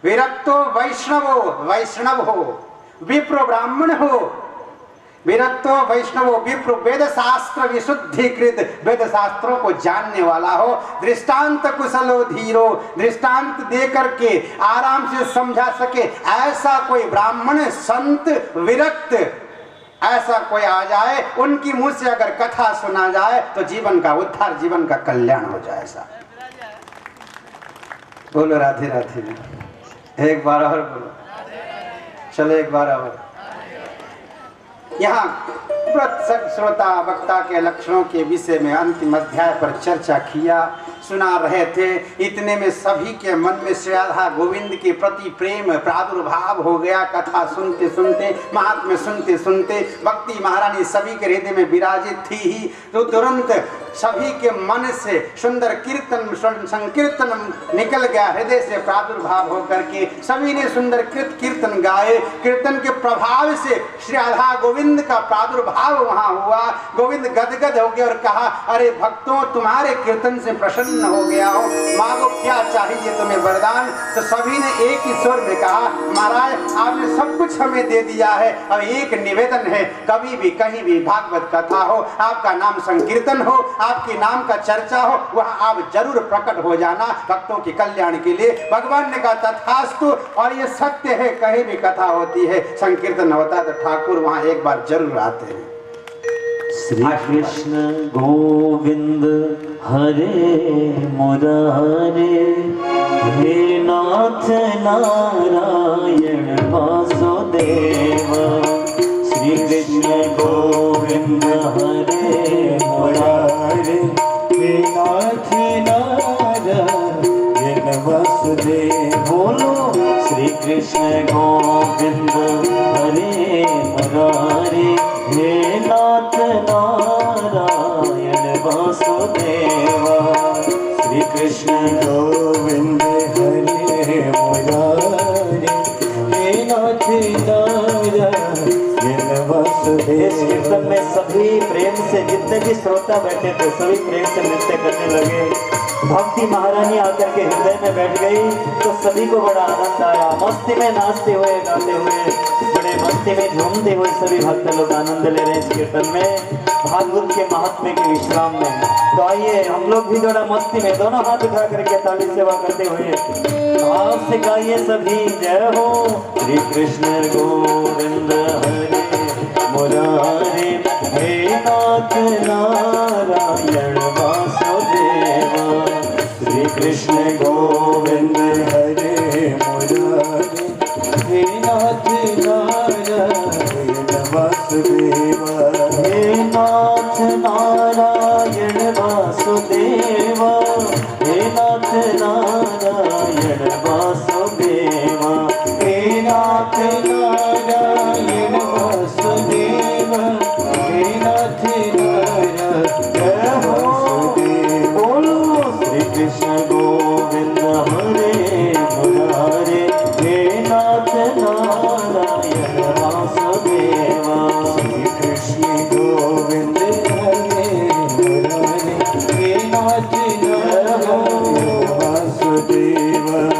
विरक्तो वैष्णवो, वैष्णव हो, विप्रो ब्राह्मण हो। विरक्तो वैष्णवो विप्रो वेद शास्त्र विशुद्धिकृत, वेद शास्त्रों को जानने वाला हो। दृष्टांत कुशलो धीरो, दृष्टांत दे करके आराम से समझा सके, ऐसा कोई ब्राह्मण संत विरक्त ऐसा कोई आ जाए, उनकी मुंह से अगर कथा सुना जाए तो जीवन का उद्धार, जीवन का कल्याण हो जाए। ऐसा बोलो राधे राधे। एक बार और बोलो, चलो एक बार और। यहाँ श्रोता वक्ता के लक्षणों के विषय में अंतिम अध्याय पर चर्चा किया, सुना रहे थे। इतने में सभी के मन में श्री राधा गोविंद के प्रति प्रेम प्रादुर्भाव हो गया। कथा सुनते सुनते, महात्म्य सुनते सुनते भक्ति महारानी सभी के हृदय में विराजित थी ही, तो तुरंत सभी के मन से सुंदर कीर्तन संकीर्तन निकल गया। हृदय से प्रादुर्भाव होकर के सभी ने सुंदर कीर्तन गाए। कीर्तन के प्रभाव से श्री राधा गोविंद का प्रादुर्भाव वहां हुआ। गोविंद गदगद हो गए और कहा, अरे भक्तों, तुम्हारे कीर्तन से प्रसन्न हो गया हो, मांगो क्या चाहिए तुम्हें वरदान। तो सभी ने एक ही स्वर में कहा, महाराज आपने सब कुछ हमें दे दिया है, अब एक निवेदन है, कभी भी कहीं भी भागवत कथा हो, आपका नाम संकीर्तन हो, आपके नाम का चर्चा हो, वहां आप जरूर प्रकट हो जाना भक्तों के कल्याण के लिए। भगवान ने कहा तथास्तु। और ये सत्य है, कहीं भी कथा होती है, संकीर्तन होता है तो ठाकुर वहां एक बार जरूर आते हैं। श्री कृष्ण गोविंद हरे मुरारे, हे नाथ नारायण वासुदेव। श्री कृष्ण गोविंद हरे मुरारे, हे नाथ नारायण वासुदेव। बोलो श्री कृष्ण गोविंद हरे मुरारे, हे नाथ नारायण वासुदेवा। श्री कृष्ण गोविंद हरे मुरारे, हे नाथ नारायण वासुदेवा। इस कीर्तन में सभी प्रेम से, जितने भी श्रोता बैठे थे सभी प्रेम से नृत्य करने लगे। भक्ति महारानी आकर के हृदय में बैठ गई तो सभी को बड़ा आनंद आया। मस्ती में नाचते हुए गाते हुए, बड़े मस्ती में झूमते हुए सभी भक्त लोग आनंद ले रहे हैं इस कीर्तन में, भागवत के महात्म्य के विश्राम में। तो आइए हम लोग भी थोड़ा मस्ती में दोनों हाथ उठा करके ताली सेवा करते हुए भाव से गाइए सभी, जय हो। श्री कृष्ण गोविंद हरे मुरारे, हे नाथ नारायण वासुदेवा। श्री कृष्ण गोविंद हरे मुरारे, हे नाथ नारायण वासुदेवा। हे नाथ नारायण वासुदेवा, हे नाथ नारायण वासुदेवा। हे नाथ नारायण वासुदेवा, हे नाथ नारायण वासुदेवा। बोलो श्री कृष्ण गोविंद हरे मुरारे, हे नाथ नारायण वासुदेवा। श्री कृष्ण गोविंद हरे मुरारे, हे नाथ नारायण वासुदेवा।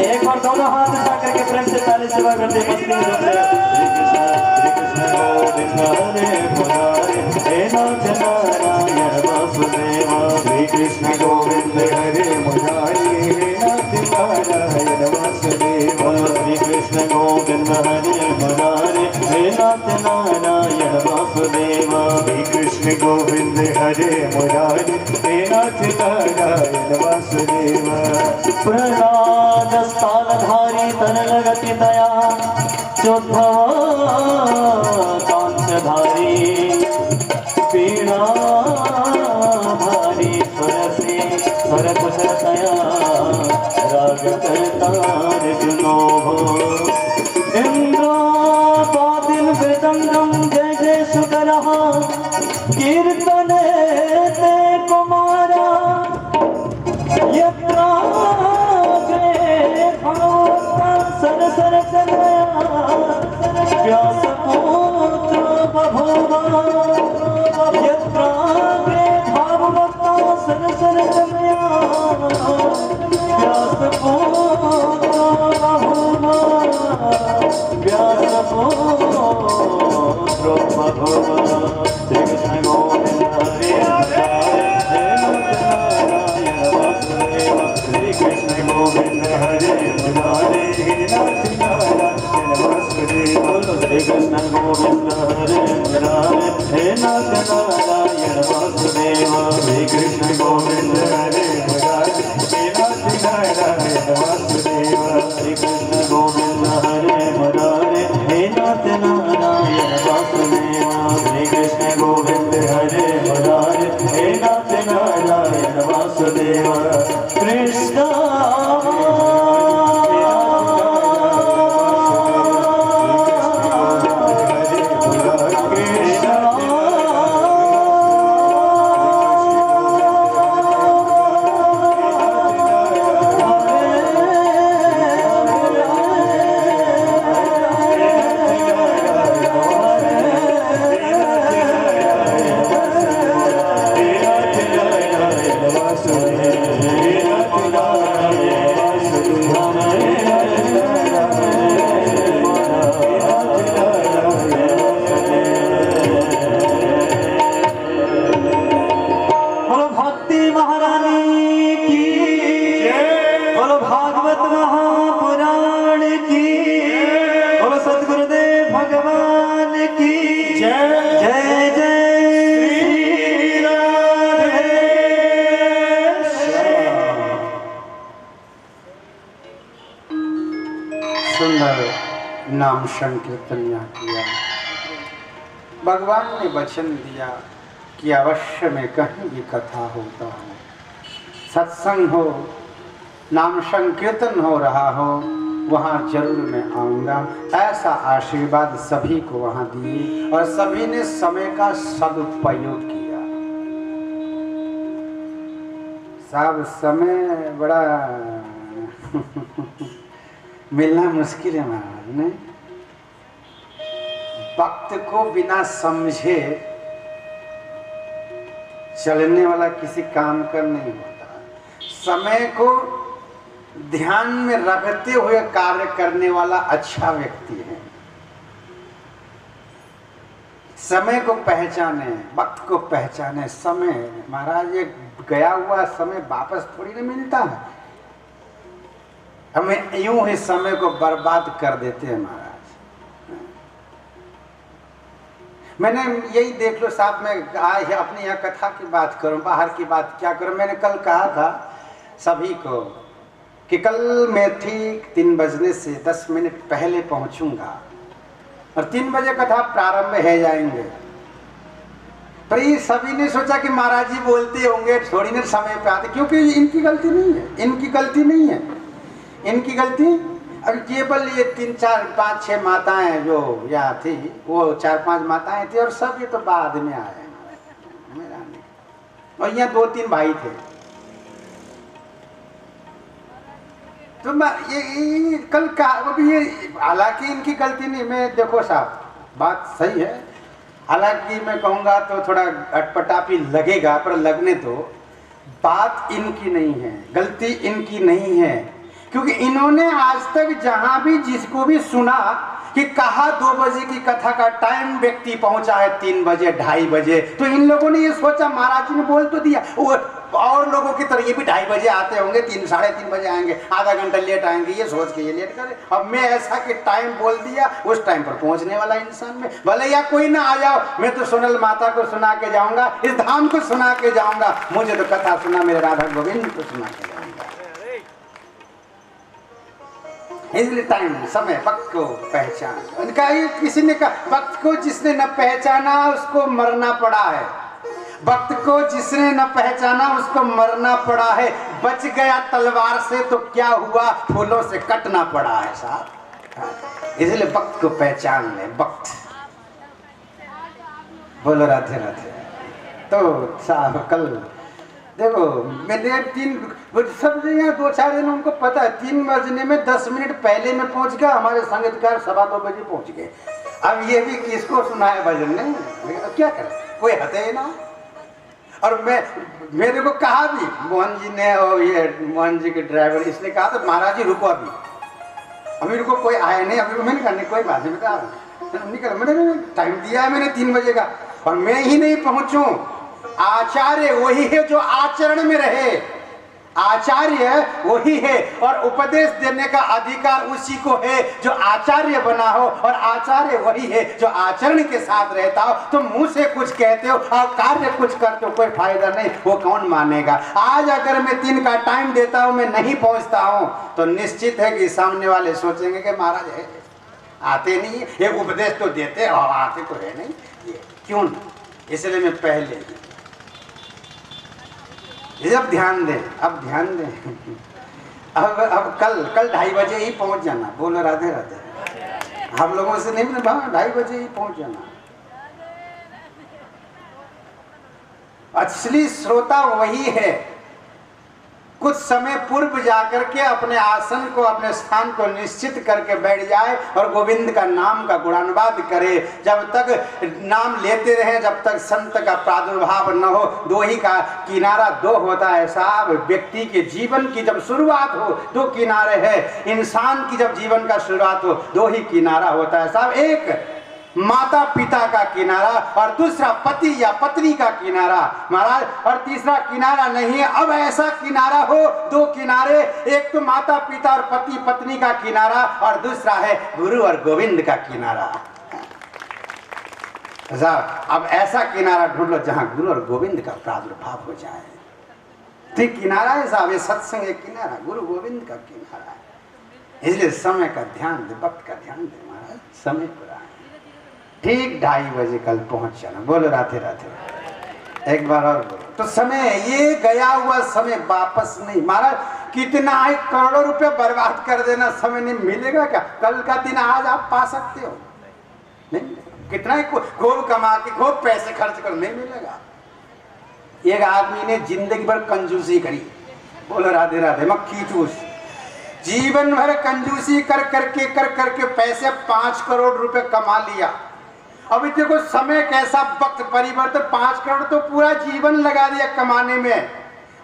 एक बार दोनों हाथ उठा करके प्रेम से ताली सेवा करते मस्ती में जोड़ते। श्री कृष्ण गोविंद हरे मुरारे, हे नाथ नारायण वासुदेवा। श्री कृष्ण गोविंद हरे मुरारे, हे नाथ नारायण वासुदेवा। श्री कृष्ण गोविंद हरे मुरारे, हे नाथ नारायण वासुदेवा। प्रहलाद स्थानधारी तनलगति दया, चोद्धवा कांचधारी, पीड़ा भारी स्वरसे स्वरकुशलतया, राग करतार जुनो इंद्र बादिल वेदंगम जय जय सुकरहा, कीर्तने ते कुमारा, सर सर चलया, व्यास पुत्र बभूवा, यत्राग्रे भाववता सर सर चलया, व्यास पुत्र बभूवा। व्यास पुत्र भगवान श्री कृष्ण गोविंद हरे हरे नारायण वासुदेव श्री कृष्ण गोविंद हरे हरे नाथ नारायण वासुदेव श्री कृष्ण गोविंद हरे हरे नाथ नारायण वासुदेव श्री कृष्ण गोविंद हरे हरे नाथ नारायण वासुदेव श्री कृष्ण गोविंद हरे हरे नाथ नारायण वासुदेव श्री कृष्ण गोविंद हरे हरे नाथ नारायण वासुदेव कृष्ण नाम संकीर्तन किया। भगवान ने वचन दिया कि अवश्य में कहीं भी कथा होता हो, सत्संग हो, नाम संकीर्तन हो रहा हो, वहाँ जरूर मैं आऊँगा। ऐसा आशीर्वाद सभी को वहाँ दिए और सभी ने समय का सदुपयोग किया। सब समय बड़ा मिलना मुश्किल है महाराज ने। वक्त को बिना समझे चलने वाला किसी काम कर नहीं होता। समय को ध्यान में रखते हुए कार्य करने वाला अच्छा व्यक्ति है। समय को पहचाने, वक्त को पहचाने। समय महाराज, ये गया हुआ समय वापस थोड़ी ना मिलता है। हमें यूं ही समय को बर्बाद कर देते हैं महाराज। मैंने यही देख लो साहब, मैं आज अपनी यहाँ कथा की बात करूं, बाहर की बात क्या करूं। मैंने कल कहा था सभी को कि कल मैं ठीक 3 बजने से 10 मिनट पहले पहुंचूंगा और 3 बजे कथा प्रारंभ हो जाएंगे। पर ये सभी ने सोचा कि महाराज जी बोलते होंगे, थोड़ी देर समय पे आते, क्योंकि इनकी गलती नहीं है, इनकी गलती नहीं है, इनकी गलती। अब केवल ये 3, 4, 5, 6 माताएं जो यहाँ थी, वो 4, 5 माताएं थी और सब ये तो बाद में आए और यहाँ 2, 3 भाई थे। तो ये कल का अभी ये, हालांकि इनकी गलती नहीं। मैं देखो साहब, बात सही है, हालांकि मैं कहूँगा तो थोड़ा अटपटापी लगेगा, पर लगने तो बात इनकी नहीं है, गलती इनकी नहीं है। क्योंकि इन्होंने आज तक जहां भी जिसको भी सुना कि कहा 2 बजे की कथा का टाइम, व्यक्ति पहुंचा है 3 बजे, 2:30 बजे, तो इन लोगों ने ये सोचा महाराज जी ने बोल तो दिया, वो और लोगों की तरह ये भी 2:30 बजे आते होंगे, 3, 3:30 बजे आएंगे, आधा घंटा लेट आएंगे, ये सोच के ये लेट करे। अब मैं ऐसा कि टाइम बोल दिया, उस टाइम पर पहुंचने वाला इंसान में, भले या कोई ना आ जाओ, मैं तो सोनल माता को सुना के जाऊंगा, इस धाम को सुना के जाऊंगा। मुझे तो कथा सुना मेरे राधा गोविंद को सुना के जाऊंगा। इसलिए टाइम, समय, वक्त को पहचान। उनका ही किसी ने कहा, वक्त को जिसने न पहचाना उसको मरना पड़ा है। वक्त को जिसने न पहचाना उसको मरना पड़ा है। बच गया तलवार से तो क्या हुआ, फूलों से कटना पड़ा है साहब। इसलिए वक्त को पहचान ले। वक्त बोलो राधे राधे। तो साहब कल देखो, मैंने 3 सब यहाँ 2-4 दिन उनको पता है, 3 बजने में 10 मिनट पहले में पहुंच गया। हमारे संगीतकार 2:15 बजे पहुंच गए। अब ये भी किसको सुनाए भजन ने, तो क्या करे, कोई हते ही ना। और मैं, मेरे को कहा भी मोहन जी ने, और ये मोहन जी के ड्राइवर, इसने कहा था महाराज जी रुको अभी, अभी को कोई आया नहीं, अभी मैंने कहा नहीं कोई बात नहीं बेटा निकल, मैंने टाइम दिया है मैंने 3 बजे का, और मैं ही नहीं पहुंचूं। आचार्य वही है जो आचरण में रहे, आचार्य वही है, और उपदेश देने का अधिकार उसी को है जो आचार्य बना हो, और आचार्य वही है जो आचरण के साथ रहता हो। तुम मुंह से कुछ कहते हो और कार्य कुछ करते हो, कोई फायदा नहीं, वो कौन मानेगा। आज अगर मैं 3 का टाइम देता हूं, मैं नहीं पहुंचता हूं, तो निश्चित है कि सामने वाले सोचेंगे कि महाराज है आते नहीं है, ये उपदेश तो देते और आते तो है नहीं, ये क्यों। इसलिए मैं पहले ये अब ध्यान दें, अब ध्यान दें। अब कल 2:30 बजे ही पहुंच जाना। बोलो राधे राधे। हम लोगों से नहीं बोले 2:30 बजे ही पहुंच जाना। असली श्रोता वही है, कुछ समय पूर्व जाकर के अपने आसन को, अपने स्थान को निश्चित करके बैठ जाए और गोविंद का नाम का गुणानुवाद करे। जब तक नाम लेते रहे, जब तक संत का प्रादुर्भाव न हो। दो ही का किनारा दो होता है साहब। व्यक्ति के जीवन की जब शुरुआत हो 2 किनारे हैं। इंसान की जब जीवन का शुरुआत हो 2 ही किनारा होता है साहब। एक माता पिता का किनारा और दूसरा पति या पत्नी का किनारा महाराज, और तीसरा किनारा नहीं है। अब ऐसा किनारा हो 2 किनारे, एक तो माता पिता और पति पत्नी का किनारा, और दूसरा है गुरु और गोविंद का किनारा। अब ऐसा किनारा ढूंढ लो जहां गुरु और गोविंद का प्रादुर्भाव हो जाए। तो किनारा है साहब, ये सत्संग एक किनारा, गुरु गोविंद का किनारा है। इसलिए समय का ध्यान दे, वक्त का ध्यान दे महाराज। समय पर ठीक 2:30 बजे कल पहुंच जाना। बोलो राधे राधे। एक बार और बोलो। तो समय, ये गया हुआ समय वापस नहीं महाराज। कितना ही करोड़ों रुपए बर्बाद कर देना, समय नहीं मिलेगा क्या? कल का दिन आज आप पा सकते हो नहीं? कितना ही खूब कमा के खूब पैसे खर्च कर, नहीं मिलेगा। एक आदमी ने जिंदगी भर कंजूसी करी। बोलो राधे राधे। मक्खी चूस, जीवन भर कंजूसी कर करके पैसे 5 करोड़ रुपए कमा लिया। अभी देखो समय कैसा, वक्त परिवर्तन। 5 करोड़ तो पूरा जीवन लगा दिया कमाने में,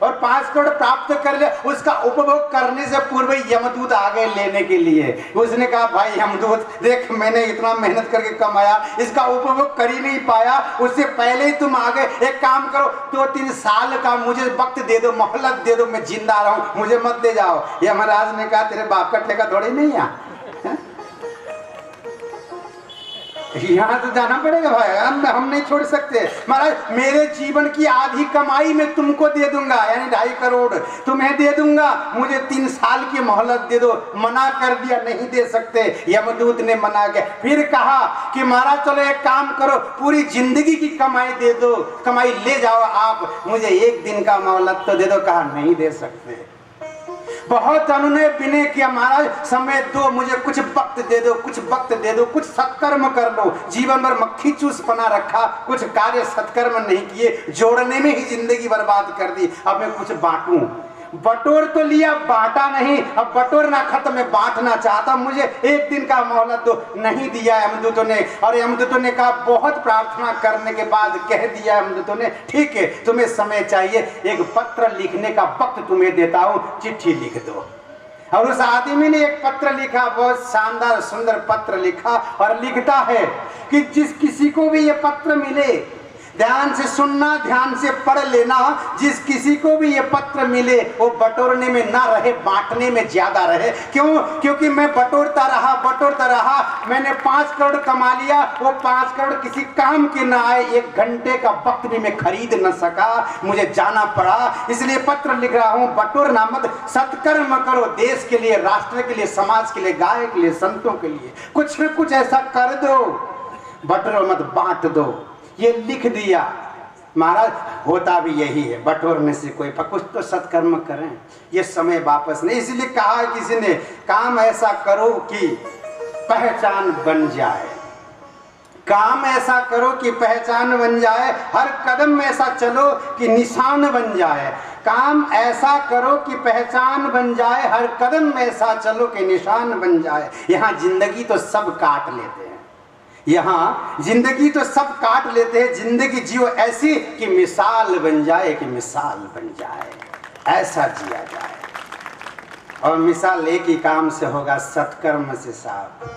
और 5 करोड़ प्राप्त कर लिया। उसका उपभोग करने से पूर्व यमदूत आ गए लेने के लिए। उसने कहा भाई यमदूत देख, मैंने इतना मेहनत करके कमाया, इसका उपभोग कर ही नहीं पाया, उससे पहले ही तुम आ गए। एक काम करो, 2-3 साल का मुझे वक्त दे दो, मोहलत दे दो, मैं जिंदा रहूं, मुझे मत ले जाओ। यमराज ने कहा तेरे बाप का ठेका थोड़ी नहीं है, यहाँ तो जाना पड़ेगा भाई, हम नहीं छोड़ सकते महाराज। मेरे जीवन की आधी कमाई मैं तुमको दे दूंगा, यानी 2.5 करोड़ तुम्हें दे दूंगा, मुझे 3 साल की मोहलत दे दो। मना कर दिया, नहीं दे सकते। यमदूत ने मना किया। फिर कहा कि महाराज चलो एक काम करो, पूरी जिंदगी की कमाई दे दो, कमाई ले जाओ आप, मुझे 1 दिन का मोहलत तो दे दो। कहा नहीं दे सकते। बहुत अनुनय विनय किया, महाराज समय दो, मुझे कुछ वक्त दे दो, कुछ वक्त दे दो, कुछ सत्कर्म कर लो। जीवन भर मक्खी चूस बना रखा, कुछ कार्य सत्कर्म नहीं किए, जोड़ने में ही जिंदगी बर्बाद कर दी। अब मैं कुछ बांटूं, बटोर तो लिया, बांटा नहीं। अब बटोरना खत्म, मैं बांटना चाहता, मुझे 1 दिन का मोहलत दो। नहीं दिया यमदूतों ने। और यमदूतों ने कहा, बहुत प्रार्थना करने के बाद कह दिया यमदूतों ने, ठीक है तुम्हें समय चाहिए, एक पत्र लिखने का वक्त तुम्हें देता हूं, चिट्ठी लिख दो। और उस आदमी ने एक पत्र लिखा, बहुत शानदार सुंदर पत्र लिखा, और लिखता है कि जिस किसी को भी ये पत्र मिले, ध्यान से सुनना, ध्यान से पढ़ लेना, जिस किसी को भी ये पत्र मिले वो बटोरने में ना रहे, बांटने में ज्यादा रहे। क्यों? क्योंकि मैं बटोरता रहा, मैंने 5 करोड़ कमा लिया, वो 5 करोड़ किसी काम के ना आए। 1 घंटे का वक्त भी मैं खरीद न सका, मुझे जाना पड़ा। इसलिए पत्र लिख रहा हूं, बटोरना मत, सत्कर्म करो, देश के लिए, राष्ट्र के लिए, समाज के लिए, गाय के लिए, संतों के लिए, कुछ न कुछ ऐसा कर दो, बटोरो मत, बांट दो। ये लिख दिया महाराज। होता भी यही है, बटोरने से कोई कुछ तो सत्कर्म करें, ये समय वापस नहीं। इसलिए कहा किसी ने, काम ऐसा करो कि पहचान बन जाए, काम ऐसा करो कि पहचान बन जाए, हर कदम ऐसा चलो कि निशान बन जाए। काम ऐसा करो कि पहचान बन जाए, हर कदम ऐसा चलो कि निशान बन जाए। यहाँ जिंदगी तो सब काट लेते हैं, यहाँ जिंदगी तो सब काट लेते हैं। जिंदगी जियो ऐसी कि मिसाल बन जाए, कि मिसाल बन जाए, ऐसा जिया जाए। और मिसाल एक ही काम से होगा, सत्कर्म से साहब,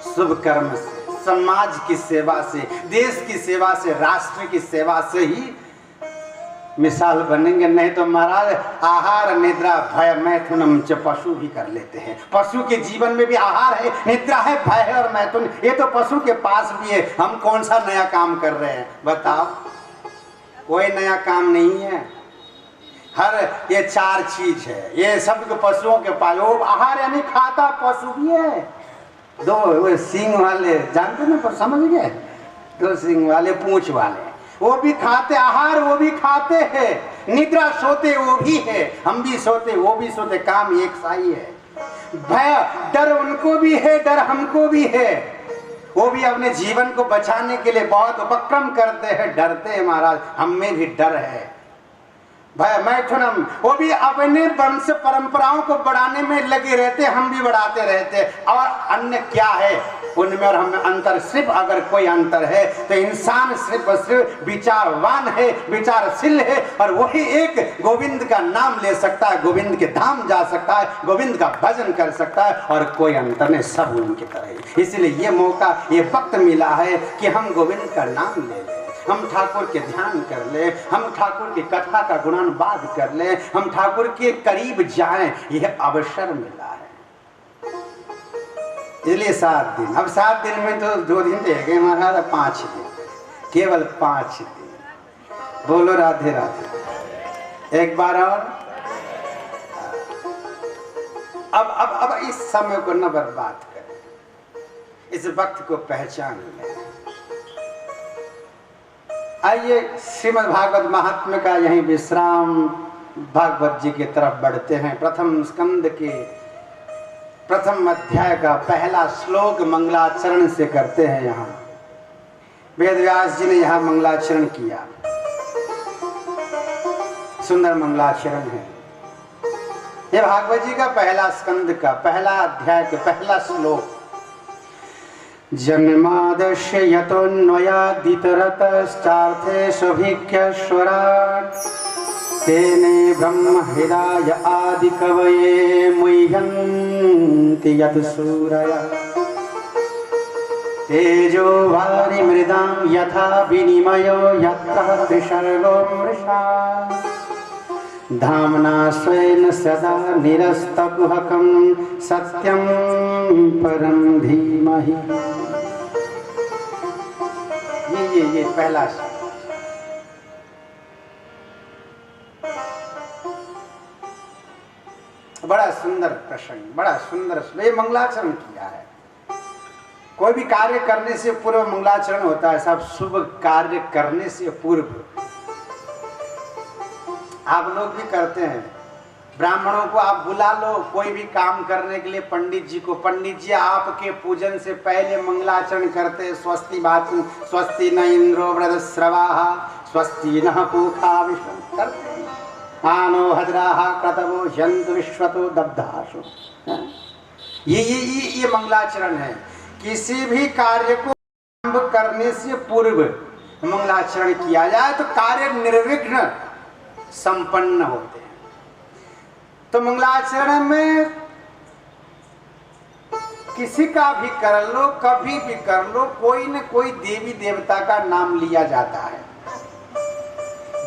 शुभ कर्म से, समाज की सेवा से, देश की सेवा से, राष्ट्र की सेवा से ही मिसाल बनेंगे। नहीं तो महाराज आहार निद्रा भय मैथुनम च पशु भी कर लेते हैं। पशु के जीवन में भी आहार है, निद्रा है, भय है और मैथुन, ये तो पशु के पास भी है। हम कौन सा नया काम कर रहे हैं बताओ? कोई नया काम नहीं है। हर ये चार चीज है, ये सब पशुओं के पास। वो आहार यानी खाता पशु भी है। दो वो सींग वाले जानते ना, पर समझ गए, दो सींग वाले पूंछ वाले, वो भी खाते आहार, वो भी खाते हैं। निद्रा सोते वो भी है, हम भी सोते वो भी सोते, काम एक सा ही है। भय डर उनको भी है, डर हमको भी है। वो भी अपने जीवन को बचाने के लिए बहुत उपक्रम करते हैं, डरते हैं महाराज, हम में भी डर है। भय मैथुनम, वो भी अपने वंश परंपराओं को बढ़ाने में लगे रहते, हम भी बढ़ाते रहते। और अन्य क्या है उनमें और हमें अंतर? सिर्फ अगर कोई अंतर है तो इंसान सिर्फ और सिर्फ विचारवान है, विचारशील है, और वही एक गोविंद का नाम ले सकता है, गोविंद के धाम जा सकता है, गोविंद का भजन कर सकता है, और कोई अंतर नहीं, सब उनकी तरह ही। इसलिए ये मौका, ये वक्त मिला है कि हम गोविंद का नाम ले लें, हम ठाकुर के ध्यान कर ले, हम ठाकुर की कथा का गुणानुवाद कर ले, हम ठाकुर के करीब जाएं, यह अवसर मिला है। इसलिए 7 दिन, अब 7 दिन में तो 2 दिन रह गए महाराज, 5 दिन, केवल 5 दिन। बोलो राधे राधे। एक बार और अब इस समय को न बर्बाद करें, इस वक्त को पहचान लें। आइए श्रीमद् भागवत महात्म्य का यही विश्राम भागवत जी की तरफ बढ़ते हैं। प्रथम स्कंद के प्रथम अध्याय का पहला श्लोक मंगलाचरण से करते हैं। यहाँ वेदव्यास जी ने यहाँ मंगलाचरण किया, सुंदर मंगलाचरण है। यह भागवत जी का पहला स्कंद का पहला अध्याय का पहला श्लोक। जन्मादस्य यतोऽन्वयादितरतश्चार्थेष्वभिज्ञस्वराट् तेने ब्रह्म हृदय आदि कवये मुह्यन्ति यत् सूरयः तेजो वारि मृदां यथा विनिमयो यत्र त्रिसर्गो मृषा धाम्ना स्वेन सदा निरस्तकुहकं सत्यं परं धीमहि। ये पहला बड़ा सुंदर प्रसंग, बड़ा सुंदर मंगलाचरण किया है। कोई भी कार्य करने से पूर्व मंगलाचरण होता है। सब शुभ कार्य करने से पूर्व आप लोग भी करते हैं। ब्राह्मणों को आप बुला लो कोई भी काम करने के लिए, पंडित जी को, पंडित जी आपके पूजन से पहले मंगलाचरण करते। स्वस्ति वाचन, स्वस्ति न इंद्रो वृधस्रवाः, स्वस्ति नः पूषा विश्वम् करते। आनो हजराः क्रतवो यन्तु विश्वतो दब्धासु। ये मंगलाचरण है। किसी भी कार्य को आरंभ करने से पूर्व मंगलाचरण किया जाए तो कार्य निर्विघ्न संपन्न होते हैं। तो मंगलाचरण में किसी का भी कर लो, कभी भी कर लो, कोई न कोई देवी देवता का नाम लिया जाता है।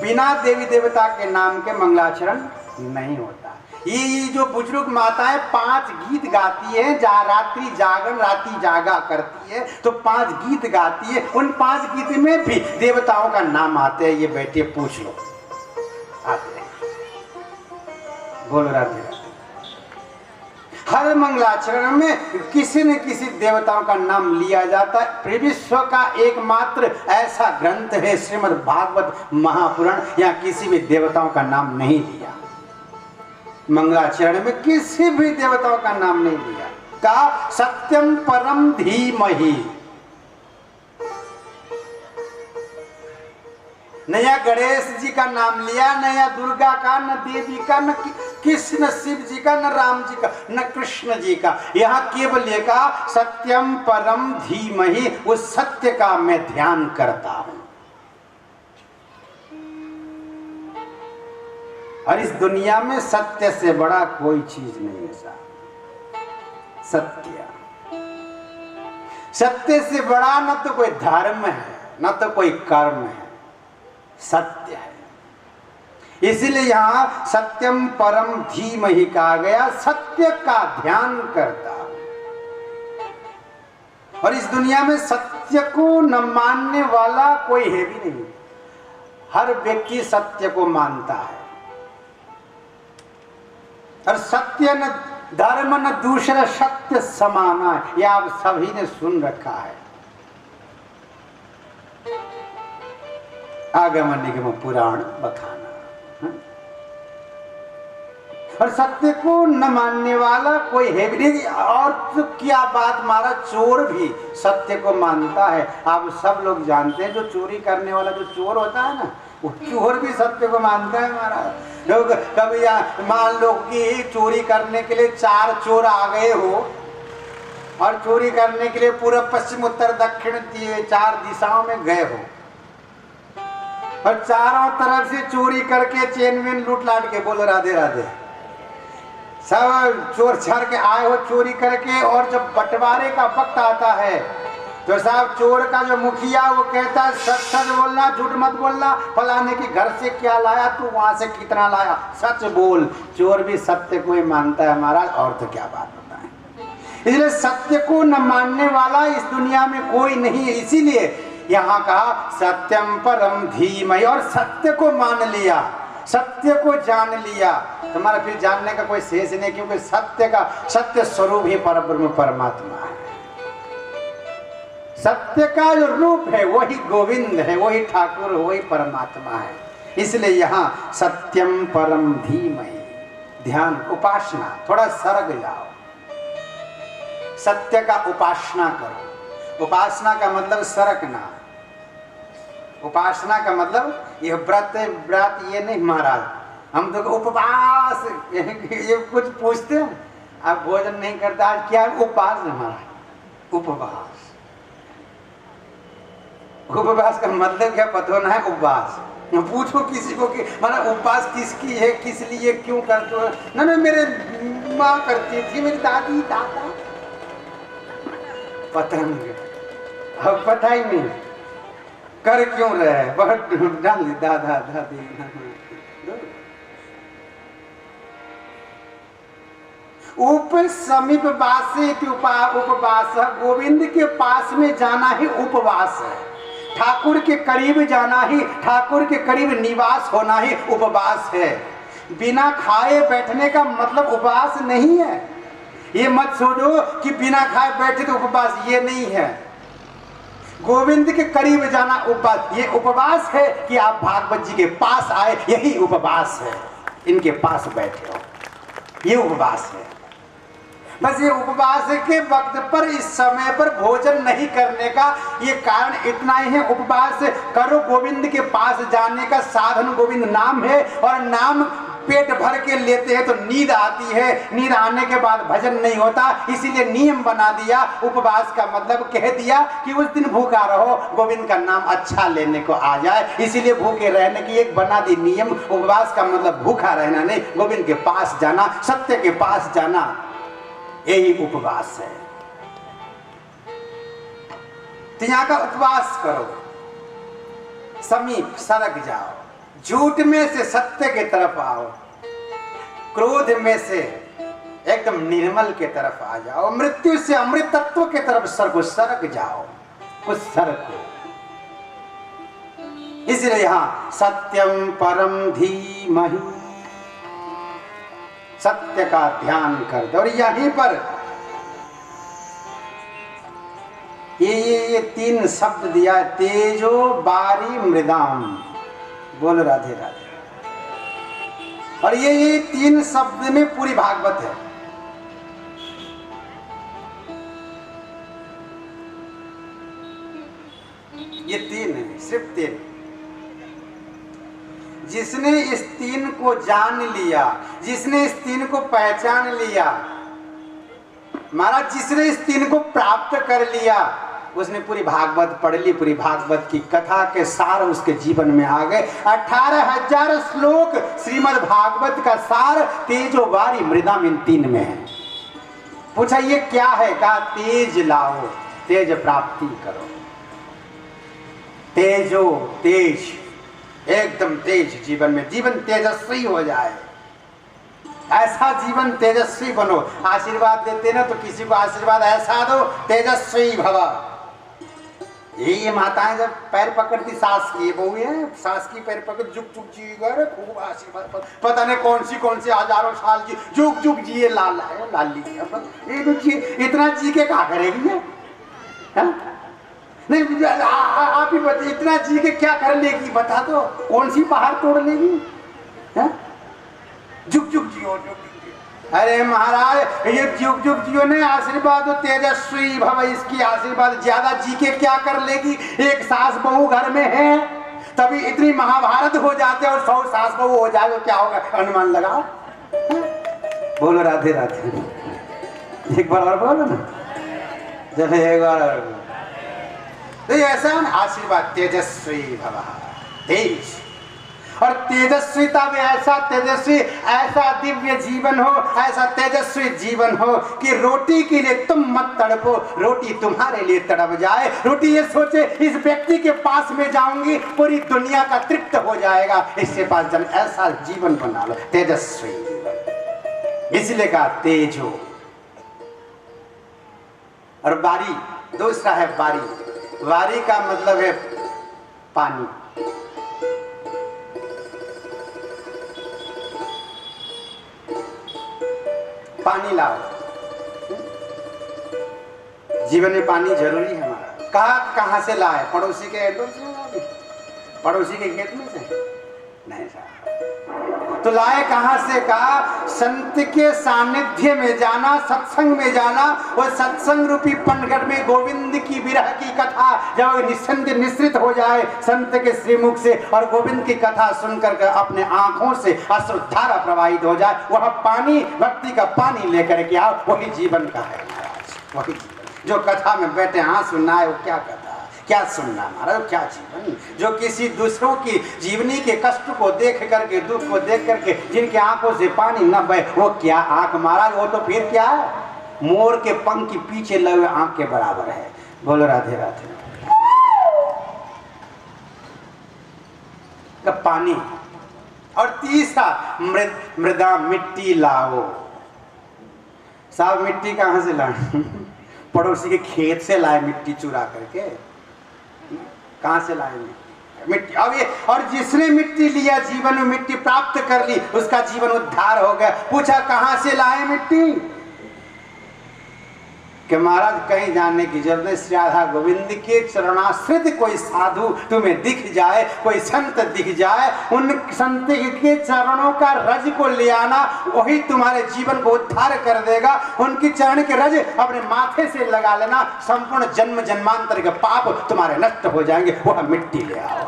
बिना देवी देवता के नाम के मंगलाचरण नहीं होता। ये जो बुजुर्ग माताएं 5 गीत गाती है, रात्रि जागरण, रात्रि जागा करती है, तो 5 गीत गाती है। उन 5 गीत में भी देवताओं का नाम आते हैं। ये बेटे पूछ लो, आते हैं। बोलो राधे राधे। हर मंगलाचरण में किसी न किसी देवताओं का नाम लिया जाता है। विश्व का एकमात्र ऐसा ग्रंथ है श्रीमद् भागवत महापुराण, या किसी भी देवताओं का नाम नहीं लिया। मंगलाचरण में किसी भी देवताओं का नाम नहीं लिया। का सत्यम परम धीमहि। नया गणेश जी का नाम लिया, नया दुर्गा का, न देवी का, न कृष्ण शिव जी का, न राम जी का, न कृष्ण जी का। यहाँ केवल लिखा सत्यम परम धीमहि। उस सत्य का मैं ध्यान करता हूं। और इस दुनिया में सत्य से बड़ा कोई चीज नहीं है साहब। सत्य, सत्य से बड़ा न तो कोई धर्म है न तो कोई कर्म है, सत्य है। इसलिए यहां सत्यम परम धीमहि कहा गया, सत्य का ध्यान करता। और इस दुनिया में सत्य को न मानने वाला कोई है भी नहीं। हर व्यक्ति सत्य को मानता है, और सत्य न धर्म न दूसरा सत्य समाना है, यह आप सभी ने सुन रखा है। आगम निगम पुराण बखाना। और सत्य को न मानने वाला कोई है भी नहीं। और तो क्या बात, हमारा चोर भी सत्य को मानता है। आप सब लोग जानते हैं, जो चोरी करने वाला जो चोर होता है ना, वो चोर भी सत्य को मानता है। हमारा लोग कभी मान लो कि चोरी करने के लिए 4 चोर आ गए हो, और चोरी करने के लिए पूर्व पश्चिम उत्तर दक्षिण 4 दिशाओं में गए हो, और चारों तरफ से चोरी करके चेन वेन लूट लाट के, बोलो राधे राधे, सब चोर छाड़ के आए हो चोरी करके। और जब बंटवारे का वक्त आता है तो साहब चोर का जो मुखिया वो कहता है सच सच बोलना, झूठ मत बोलना, फलाने के घर से क्या लाया तू, वहां से कितना लाया, सच बोल। चोर भी सत्य को ही मानता है महाराज, और तो क्या बात बताएं। इसलिए सत्य को न मानने वाला इस दुनिया में कोई नहीं है। इसीलिए यहाँ कहा सत्यम परम धीमहि, और सत्य को मान लिया, सत्य को जान लिया, तुम्हारा फिर जानने का कोई शेष नहीं, क्योंकि सत्य का सत्य स्वरूप ही परब्रह्म परमात्मा है। सत्य का जो रूप है वही गोविंद है, वही ठाकुर, वही परमात्मा है। इसलिए यहाँ सत्यम परम धीमहि, ध्यान उपासना, थोड़ा सरग जाओ, सत्य का उपासना करो। उपासना का मतलब सरकना, उपासना का मतलब ये व्रत ये नहीं महाराज, हम तो उपवास ये कुछ पूछते हैं, आप भोजन नहीं करता, आज क्या उपवास है महाराज, उपवास। उपवास का मतलब क्या पता ना है, उपवास पूछो किसी को कि मतलब उपवास किसकी है, किस लिए, क्यों करते हो, ना मेरे माँ करती थी, मेरी दादी दादा, पता नहीं, अब पता ही नहीं कर क्यों रहे, बहुत डाल दादा दादी। उप समीप वासे उपवास, गोविंद के पास में जाना ही उपवास है। ठाकुर के करीब जाना ही, ठाकुर के करीब निवास होना ही उपवास है। बिना खाए बैठने का मतलब उपवास नहीं है। ये मत सोचो कि बिना खाए बैठे तो उपवास, ये नहीं है। गोविंद के करीब जाना उपवास, ये उपवास है कि आप भागवत जी के पास आए, यही उपवास है। इनके पास बैठे हो, ये उपवास है। बस ये उपवास के वक्त पर, इस समय पर भोजन नहीं करने का ये कारण इतना ही है। उपवास करो, गोविंद के पास जाने का साधन गोविंद नाम है, और नाम पेट भर के लेते हैं तो नींद आती है, नींद आने के बाद भजन नहीं होता। इसीलिए नियम बना दिया, उपवास का मतलब कह दिया कि उस दिन भूखा रहो, गोविंद का नाम अच्छा लेने को आ जाए। इसीलिए भूखे रहने की एक बना दी नियम। उपवास का मतलब भूखा रहना नहीं, गोविंद के पास जाना, सत्य के पास जाना, यही उपवास है। तो यहाँ का उपवास करो, समीप सरक जाओ, झूठ में से सत्य के तरफ आओ, क्रोध में से एकदम निर्मल के तरफ आ जाओ, मृत्यु से अमृत तत्व के तरफ सरक जाओ, कुछ सरको। इसलिए यहां सत्यम परम धीमहि, सत्य का ध्यान कर दो। और यहीं पर ये 3 शब्द दिया, तेजो बारी मृदाम, बोल राधे राधे। और ये 3 शब्द में पूरी भागवत है। ये 3 है, सिर्फ 3। जिसने इस 3 को जान लिया, जिसने इस 3 को पहचान लिया महाराज, जिसने इस 3 को प्राप्त कर लिया, उसने पूरी भागवत पढ़ ली, पूरी भागवत की कथा के सार उसके जीवन में आ गए। 18,000 श्लोक श्रीमद् भागवत का सार तेजो वारी मृदाम इन 3 में है। पूछा ये क्या है? कहा तेज लाओ, तेज प्राप्ति करो। तेजो तेज, एकदम तेज जीवन में, जीवन तेजस्वी हो जाए, ऐसा जीवन तेजस्वी बनो। आशीर्वाद देते ना तो किसी को आशीर्वाद ऐसा दो, तेजस्वी भव। ये माताएं जब पैर पकड़ती, सास की बहू है, सास की पैर पकड़ जुग जुग जी गए, खूब आशीर्वाद, पता नहीं कौन सी हजारों साल की जुग जुग जिए, लाल लाली इतना जी के क्या करेगी है? नहीं आप ही बता, इतना जी के क्या कर लेगी? बता दो, कौन सी पहाड़ तोड़ लेगी? है? जुग जुग जियो, अरे महाराज ये जुग जुग जियो ने आशीर्वाद, तेजस्वी भव, इसकी आशीर्वाद ज्यादा जी के क्या कर लेगी? एक सास बहू घर में है तभी इतनी महाभारत हो जाते, और 100 सास बहू हो जाए तो क्या होगा? अनुमान लगाओ। बोलो राधे राधे, एक बार और बोलो ना, जब एक बार तो ऐसा आशीर्वाद, तेजस्वी भव, तेज। और तेजस्विता में ऐसा तेजस्वी, ऐसा दिव्य जीवन हो, ऐसा तेजस्वी जीवन हो कि रोटी के लिए तुम मत तड़पो, रोटी तुम्हारे लिए तड़प जाए। रोटी ये सोचे इस व्यक्ति के पास में जाऊंगी पूरी दुनिया का तृप्त हो जाएगा, इसके पास जन, ऐसा जीवन बना लो, तेजस्वी जीवन। इसलिए कहा तेजो। और वारी, दूसरा है वारी। वारी का मतलब है पानी। पानी लाओ, जीवन में पानी जरूरी है हमारा। कहाँ से लाए? पड़ोसी के एंडोर से लाए? पड़ोसी के खेत में से? नहीं साहब। तो लाए कहाँ से? कहा संत के सानिध्य में जाना, सत्संग में जाना। और सत्संग रूपी पनघट में गोविंद की विरह की कथा जब निश्रित हो जाए संत के श्रीमुख से, और गोविंद की कथा सुनकर अपने आंखों से अश्रुधारा प्रवाहित हो जाए, वह पानी, भक्ति का पानी लेकर के आओ, वही जीवन का है महाराज, वही जीवन। जो कथा में बैठे हाँ सुनना है, वो क्या कथा, क्या सुनना महाराज, क्या जीवन। जो किसी दूसरों की जीवनी के कष्ट को देख करके, दुख को देख करके जिनके आंखों से पानी न बहे, वो क्या आंख महाराज, वो तो फिर क्या है, मोर के पंख के पीछे लगे आंख के बराबर है। बोलो राधे राधे। पानी। और तीसरा मृदा, मिट्टी लाओ। साहब मिट्टी कहाँ से लाए? पड़ोसी के खेत से लाए मिट्टी चुरा करके। कहाँ से लाए मिट्टी? अब ये, और जिसने मिट्टी लिया, जीवन में मिट्टी प्राप्त कर ली, उसका जीवन उद्धार हो गया। पूछा कहाँ से लाए मिट्टी? कि महाराज कहीं जाने की जरूरत नहीं, श्री राधा गोविंद के चरणाश्रित कोई साधु तुम्हें दिख जाए, कोई संत दिख जाए, उन संत के चरणों का रज को ले आना, वही तुम्हारे जीवन को उद्धार कर देगा। उनकी चरण के रज अपने माथे से लगा लेना, संपूर्ण जन्म जन्मांतर के पाप तुम्हारे नष्ट हो जाएंगे। वह मिट्टी ले आओ।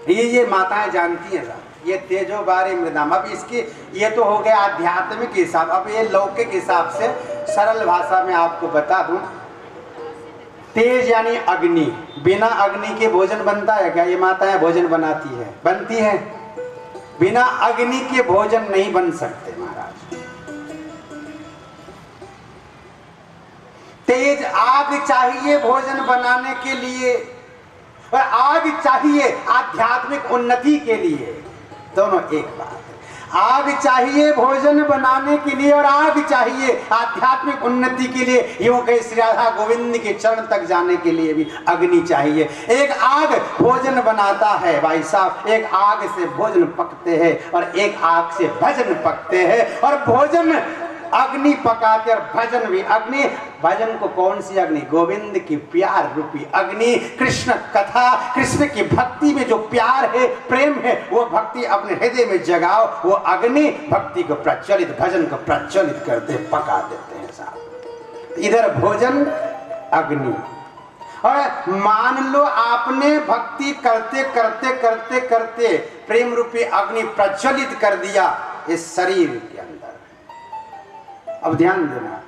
ये माताएं जानती हैं साहब, ये तेजो बारी मृदाम। अब इसकी ये तो हो गया आध्यात्मिक हिसाब। अब ये लौकिक हिसाब से सरल भाषा में आपको बता दूं, तेज यानी अग्नि। बिना अग्नि के भोजन बनता है क्या? ये माताएं भोजन बनाती है, बनती है। बिना अग्नि के भोजन नहीं बन सकते महाराज। तेज आग चाहिए भोजन बनाने के लिए, और आग चाहिए आध्यात्मिक उन्नति के लिए। दोनों एक बात है। आग चाहिए भोजन बनाने के लिए, और आग चाहिए आध्यात्मिक उन्नति के लिए। यूं कहे श्री राधा गोविंद के चरण तक जाने के लिए भी अग्नि चाहिए। एक आग भोजन बनाता है भाई साहब, एक आग से भोजन पकते हैं और एक आग से भजन पकते हैं। और भोजन अग्नि पकाते और भजन भी अग्नि। भजन को कौन सी अग्नि? गोविंद की प्यार रूपी अग्नि। कृष्ण कथा, कृष्ण की भक्ति में जो प्यार है, प्रेम है, वो भक्ति अपने हृदय में जगाओ। वो अग्नि भक्ति को प्रज्वलित, भजन को प्रज्वलित करते, पका देते हैं साहब। इधर भोजन, अग्नि। और मान लो आपने भक्ति करते करते करते करते प्रेम रूपी अग्नि प्रज्वलित कर दिया इस शरीर के अंदर। अब ध्यान देना,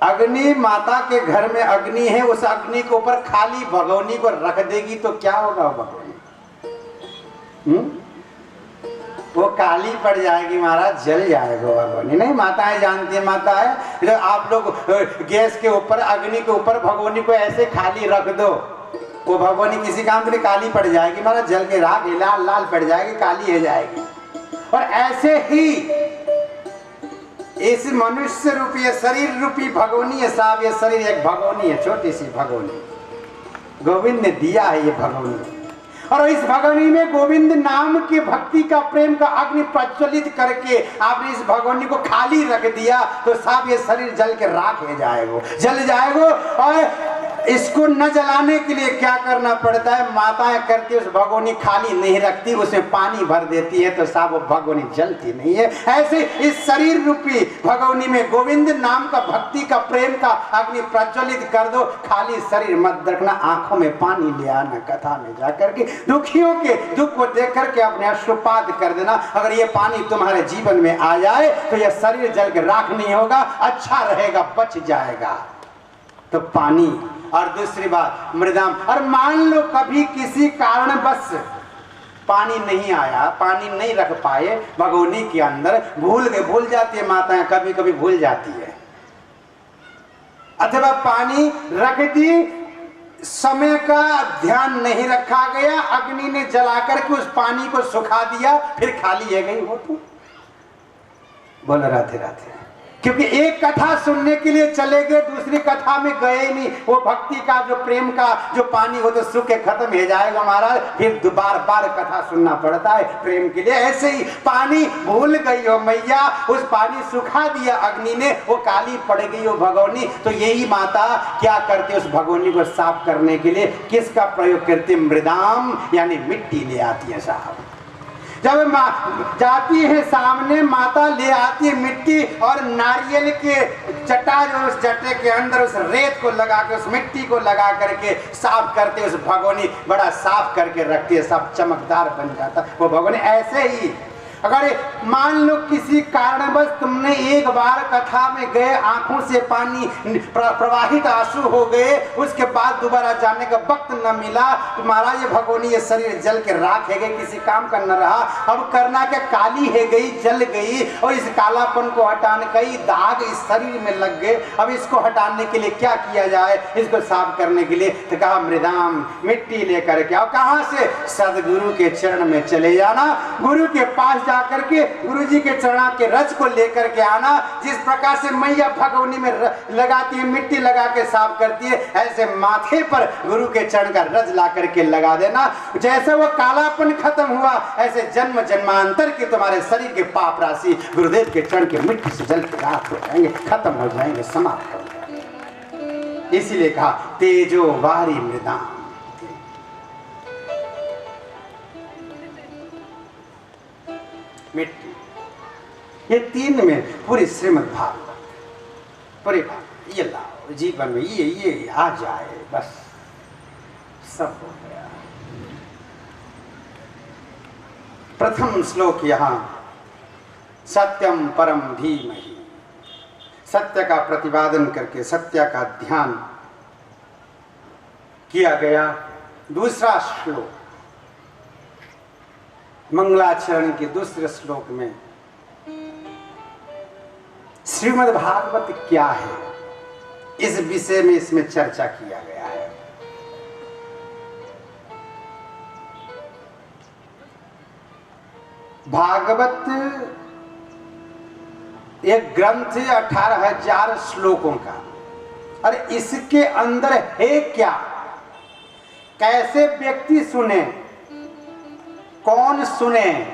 अग्नि माता के घर में अग्नि है, उस अग्नि के ऊपर खाली भगोनी को रख देगी तो क्या होगा वो भगोनी? वो काली पड़ जाएगी महाराज, जल जाएगा भगोनी। नहीं, माताएं जानती है, माता है जब आप लोग गैस के ऊपर अग्नि के ऊपर भगोनी को ऐसे खाली रख दो, वो भगोनी किसी काम के लिए काली पड़ जाएगी महाराज, जल के राख लाल लाल पड़ जाएगी, काली हो जाएगी। और ऐसे ही इस मनुष्य रूपी शरीर रूपी भगोनी है साहब, ये शरीर एक भगोनी है, छोटी सी भगोनी गोविंद ने दिया है ये भगोनी। और इस भगोनी में गोविंद नाम की भक्ति का प्रेम का अग्नि प्रज्वलित करके आपने इस भगोनी को खाली रख दिया तो साहब ये शरीर जल के राख हो जाएगा, जल जाएगा। और इसको न जलाने के लिए क्या करना पड़ता है? माताएं करती उस भगोनी खाली नहीं रखती, उसमें पानी भर देती है तो साहब वो भगोनी जलती नहीं है। ऐसे इस शरीर रूपी भगोनी में गोविंद नाम का भक्ति का प्रेम का अग्नि प्रज्वलित कर दो, खाली शरीर मत रखना, आंखों में पानी ले आना, कथा में जाकर के दुखियों के दुख को देख करके अपने अश्रुपात कर देना। अगर ये पानी तुम्हारे जीवन में आ जाए तो यह शरीर जल के राख नहीं होगा, अच्छा रहेगा, बच जाएगा। तो पानी। और दूसरी बात मृदाम। और मान लो कभी किसी कारणवश पानी नहीं आया, पानी नहीं रख पाए भगोनी के अंदर, भूल जाती है माताएं, कभी कभी भूल जाती है, अथवा पानी रख दी, समय का ध्यान नहीं रखा गया, अग्नि ने जलाकर के उस पानी को सुखा दिया, फिर खाली है गई हो तो बोल राधे राधे। क्योंकि एक कथा सुनने के लिए चले गए, दूसरी कथा में गए नहीं, वो भक्ति का जो प्रेम का जो पानी हो तो सूख के खत्म हो जाएगा महाराज, फिर बार बार कथा सुनना पड़ता है प्रेम के लिए। ऐसे ही पानी भूल गई हो मैया, उस पानी सुखा दिया अग्नि ने, वो काली पड़ गई हो भगोनी। तो यही माता क्या करते, उस भगोनी को साफ करने के लिए किसका प्रयोग करते? मृदाम यानी मिट्टी ले आती है साहब। जब जाती है सामने माता ले आती है मिट्टी और नारियल के चटा, जो उस जटे के अंदर उस रेत को लगा के, उस मिट्टी को लगा करके साफ करते, उस भगोनी बड़ा साफ करके रखती है, सब चमकदार बन जाता वो भगोनी। ऐसे ही अगर मान लो किसी कारणवश तुमने एक बार कथा में गए, आंखों से पानी प्रवाहित आंसू हो गए, उसके बाद दोबारा जाने का वक्त न मिला तो महाराज ये भगोनी ये शरीर जल के राख है गई, किसी काम का न रहा। अब करना क्या, काली है गई, जल गई, और इस कालापन को हटाने, कई दाग इस शरीर में लग गए। अब इसको हटाने के लिए क्या किया जाए, इसको साफ करने के लिए तो कहा मृदाम, मिट्टी लेकर के आओ। कहाँ से? सदगुरु के चरण में चले जाना, गुरु के पास जाकर के गुरु जी के चरणा के रज को लेकर के आना। जिस प्रकार से मैया भगोनी में लगाती है, मिट्टी लगा के साफ करती है, ऐसे माथे पर गुरु के चरण का रज ला करके लगा देना। जैसे वो कालापन खत्म हुआ, ऐसे जन्म जन्मांतर के तुम्हारे शरीर के पाप राशि गुरुदेव के चरण के मिट्टी से जल के राख हो जाएंगे, खत्म हो जाएंगे, समाप्त हो जाएंगे। इसीलिए कहा तेजो वारी मृदाम। मिट्टी, ये तीन में पूरी श्रीमद् भागवत, पूरी भागवत ये लाओ जीवन में, ये आ जाए बस सब हो गया। प्रथम श्लोक यहाँ सत्यम परम धीमहि, सत्य का प्रतिपादन करके सत्य का ध्यान किया गया। दूसरा श्लोक मंगलाचरण के दूसरे श्लोक में श्रीमद् भागवत क्या है, इस विषय में इसमें चर्चा किया गया है। भागवत एक ग्रंथ है 18,000 श्लोकों का, और इसके अंदर है क्या, कैसे व्यक्ति सुने, कौन सुने,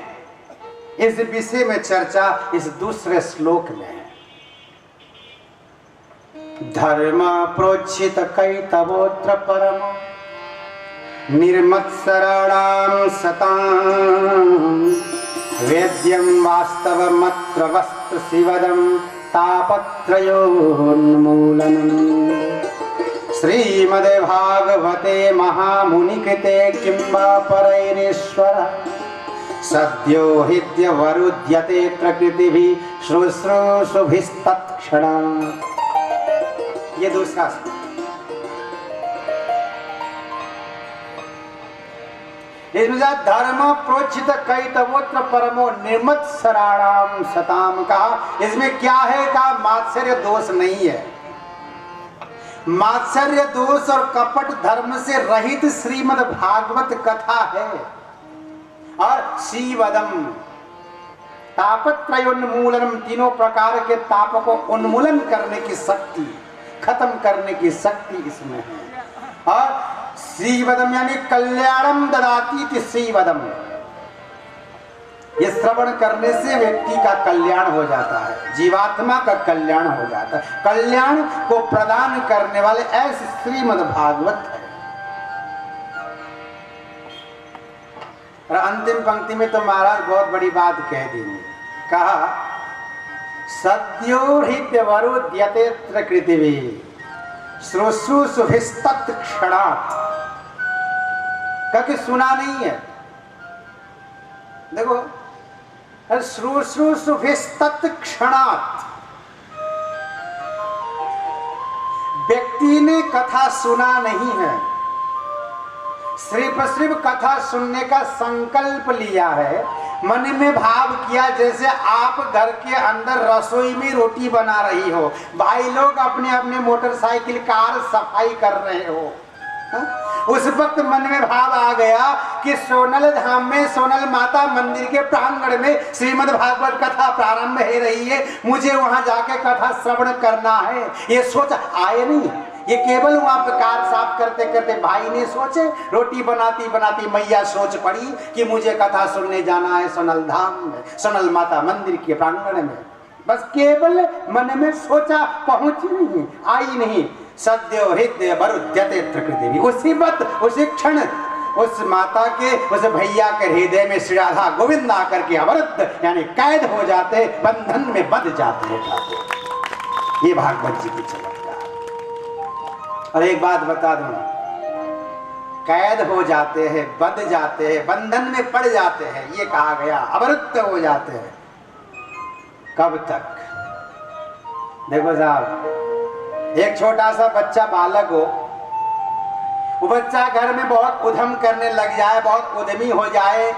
इस विषय में चर्चा इस दूसरे श्लोक में है। धर्म प्रोचित कैतवोत्र परम निर्मत्सराणां सतां वेद्यं वास्तवमत्र वस्तु शिवदं तापत्रयोन्मूलनम्। श्रीमद् भागवते महामुनिकृते किंबा परैरेश्वर सद्यो ह्यवरुध्यते प्रकृतिभिः शुश्रूषुभिस्तत्क्षणात्। ये दूसरा श्लोक। इसमें धर्म प्रोचित कैतवोत्र परमो निर्मत सराणाम सताम कहा। इसमें क्या है? कहा मात्सर्य दोष नहीं है। मात्सर्य दोष और कपट धर्म से रहित श्रीमद् भागवत कथा है। और श्रीवदम तापत्रयोन्मूलनम, तीनों प्रकार के ताप को उन्मूलन करने की शक्ति, खत्म करने की शक्ति इसमें है। और श्रीवदम यानी कल्याणम ददाती थी। श्रीवदम ये श्रवण करने से व्यक्ति का कल्याण हो जाता है, जीवात्मा का कल्याण हो जाता है। कल्याण को प्रदान करने वाले ऐसे श्रीमद् भागवत है। और अंतिम पंक्ति में तो महाराज बहुत बड़ी बात कह दी। कहा सद्यो हृदयवरुध्यतेऽत्र कृतिवी श्रुश्रूषुभिस्तत् क्षणात्। क्योंकि सुना नहीं है। देखो श्रुश्रूषुभिस्तत् क्षणात्, व्यक्ति ने कथा सुना नहीं है, सिर्फ कथा सुनने का संकल्प लिया है, मन में भाव किया। जैसे आप घर के अंदर रसोई में रोटी बना रही हो, भाई लोग अपने अपने मोटरसाइकिल कार सफाई कर रहे हो, उस वक्त मन में भाव आ गया कि सोनल धाम में सोनल माता मंदिर के प्रांगण में श्रीमद् भागवत कथा प्रारंभ हो रही है, मुझे वहां जाके कथा श्रवण करना है। ये सोच आए नहीं, ये केवल वहां पर कार साफ करते करते भाई ने सोचे, रोटी बनाती बनाती मैया सोच पड़ी कि मुझे कथा सुनने जाना है सोनल धाम में, सोनल माता मंदिर के प्रांगण में। बस केवल मन में सोचा, पहुंची नहीं, आई नहीं। सद्यो हृदय वरुध्यतेऽत्र कृतिवी, उसी वक्त उसी क्षण उस माता के, उस भैया के हृदय में श्री राधा गोविंद आकर के अवरुद्ध यानी कैद हो जाते, बंधन में बंध जाते हैं ठाकुर। ये भागवत जी की चमत्कार। और एक बात बता दूं, कैद हो जाते हैं, बंध जाते हैं, बंधन में पड़ जाते हैं, ये कहा गया अवरुद्ध हो जाते हैं। कब तक? देखो साहब, एक छोटा सा बच्चा बालक हो, वो बच्चा घर में बहुत उधम करने लग जाए, बहुत उद्यमी हो जाए,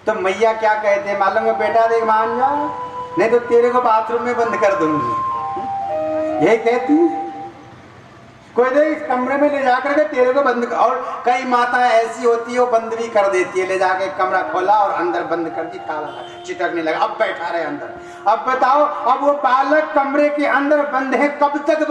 तो मैया क्या कहते हैं मालूम है? बेटा देख मान जा, नहीं तो तेरे को बाथरूम में बंद कर दूंगी। यही कहती। कोई देख कमरे में ले जाकर के तेरे को बंद कर, और कई माता ऐसी होती है वो बंद भी कर देती है, ले जाके कमरा खोला और अंदर बंद कर दी, ताला चिटकने लगा, अब बैठा रहे अंदर। अब बताओ, अब वो बालक कमरे के अंदर बंद है, कब तक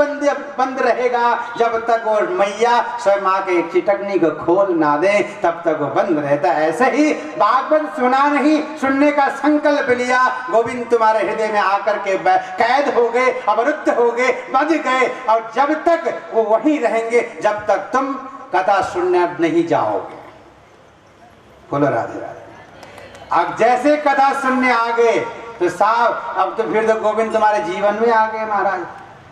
बंद रहेगा? जब तक वो मैया स्वयं माँ के चिटकनी को खोल ना दे तब तक वो बंद रहता है। ऐसे ही भागवत सुना नहीं, सुनने का संकल्प लिया, गोविंद तुम्हारे हृदय में आकर के कैद हो गए, अवरुद्ध हो गए, बंध गए, और जब तक वो वहीं रहेंगे जब तक तुम कथा सुनने नहीं जाओगे। बोलो राधे राधे। अब जैसे कथा सुनने आ गए तो साहब अब तो फिर तो गोविंद तुम्हारे जीवन में आ गए महाराज।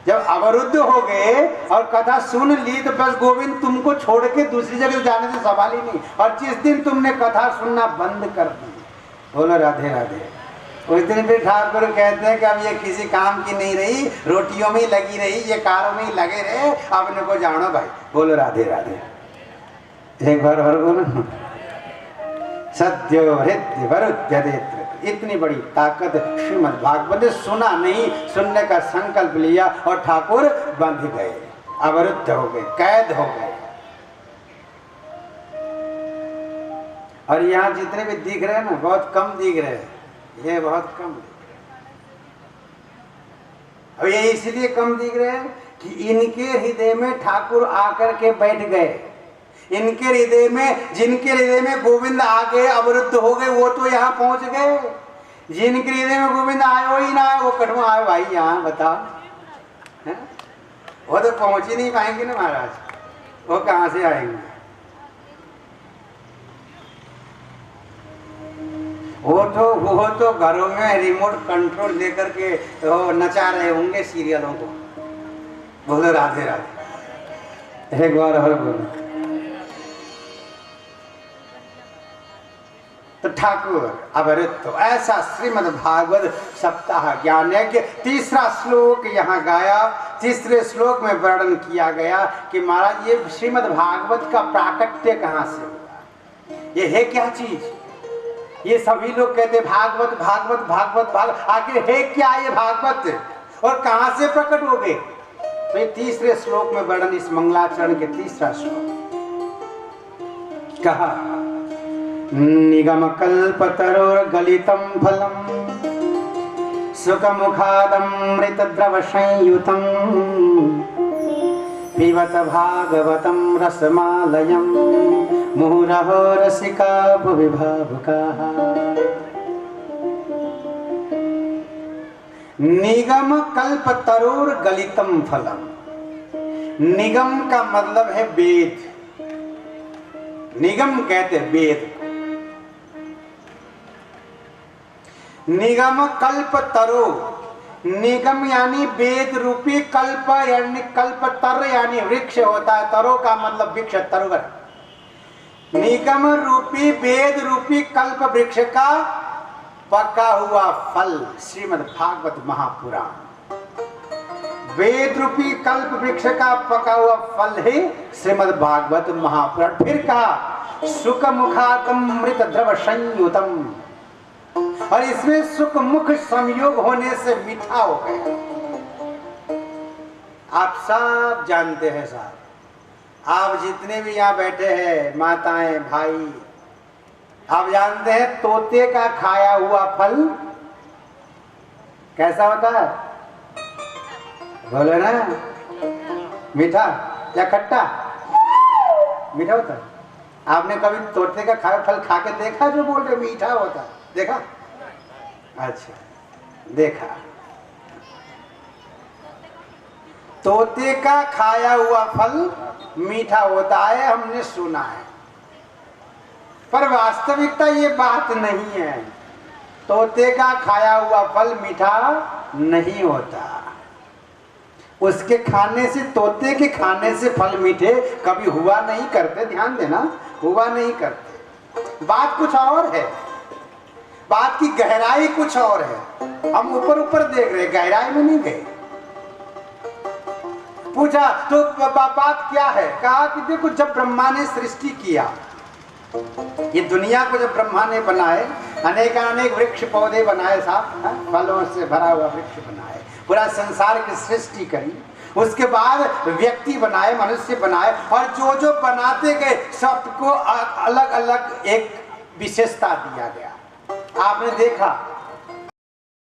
जब अवरुद्ध हो गए और कथा सुन ली तो बस गोविंद तुमको छोड़ के दूसरी जगह जाने से सवाल ही नहीं। और जिस दिन तुमने कथा सुनना बंद कर दी, बोलो राधे राधे, उस दिन फिर ठाकुर कहते हैं कि अब ये किसी काम की नहीं रही, रोटियों में ही लगी रही, ये कारों में ही लगे रहे, अपने को जानो भाई। बोलो राधे राधे। एक बार और बोलो, सद्यो हृदय वरुध्यतेऽत्र। इतनी बड़ी ताकत श्रीमद् भागवत। सुना नहीं, सुनने का संकल्प लिया और ठाकुर बंध गए, अवरुद्ध हो गए, कैद हो गए। और यहाँ जितने भी दिख रहे हैं ना, बहुत कम दिख रहे हैं, ये बहुत कम दिख रहे। और ये इसलिए कम दिख रहे हैं कि इनके हृदय में ठाकुर आकर के बैठ गए। इनके हृदय में, जिनके हृदय में गोविंद आ गए, अवरुद्ध हो गए, वो तो यहाँ पहुंच गए। जिनके हृदय में गोविंद आयो ही ना, वो कठुआ आयो भाई यहाँ बताओ, वो तो पहुंच ही नहीं पाएंगे ना महाराज, वो कहाँ से आएंगे? वो तो घरों में रिमोट कंट्रोल लेकर के वो नचा रहे होंगे सीरियलों को। बोलो राधे राधे। एक बार और बोलो। तो ठाकुर अवरुद्ध। तो ऐसा श्रीमद् भागवत सप्ताह ज्ञान है कि तीसरा श्लोक यहाँ गाया, तीसरे श्लोक में वर्णन किया गया कि महाराज ये श्रीमद् भागवत का प्राकट्य कहाँ से हुआ, ये है क्या चीज। ये सभी लोग कहते भागवत भागवत भागवत भागवत, आखिर है क्या ये भागवत और कहाँ से प्रकट हो गए। तो ये तीसरे श्लोक में वर्णन, इस मंगलाचरण के तीसरा श्लोक कहा, निगम कल्पतरोर्गलितं फलम् सुखमुखादमृतद्रव संयुतं पिबत भागवतं रसमालयं मुहुरहो रसिका भुवि भावुकाः। निगम कल्पतरोर्गलितं फलम्। निगम का मतलब है वेद, निगम कहते वेद। निगम कल्प तरो, निगम यानी वेद रूपी, कल्प यानी कल्प, तर यानी वृक्ष होता है, तरो का मतलब वृक्ष, तरुवर। निगम रूपी वेद रूपी कल्प वृक्ष का पका हुआ फल श्रीमद् भागवत महापुराण। वेद रूपी कल्प वृक्ष का पका हुआ फल है श्रीमद् भागवत महापुराण। फिर कहा सुख मुखादमृत द्रव संयुतम, और इसमें सुख मुख संयोग होने से मीठा हो गया। आप सब जानते हैं साहब, आप जितने भी यहाँ बैठे हैं माताएं भाई, आप जानते हैं तोते का खाया हुआ फल कैसा होता है, बोले ना, मीठा या खट्टा, मीठा होता है। आपने कभी तोते का खाया फल खा के देखा जो बोल रहे मीठा होता है, देखा? अच्छा देखा। तोते का खाया हुआ फल मीठा होता है, हमने सुना है, पर वास्तविकता ये बात नहीं है। तोते का खाया हुआ फल मीठा नहीं होता। उसके खाने से, तोते के खाने से फल मीठे कभी हुआ नहीं करते, ध्यान देना, हुआ नहीं करते। बात कुछ और है, बात की गहराई कुछ और है। हम ऊपर ऊपर देख रहे, गहराई में नहीं गए। पूछा तो बात क्या है, कहा कि देखो जब ब्रह्मा ने सृष्टि किया, ये दुनिया को जब ब्रह्मा ने बनाए, अनेक अनेक वृक्ष पौधे बनाए साहब, फलों से भरा हुआ वृक्ष बनाए, पूरा संसार की सृष्टि करी, उसके बाद व्यक्ति बनाए, मनुष्य बनाए, और जो जो बनाते गए सबको अलग अलग एक विशेषता दिया गया। आपने देखा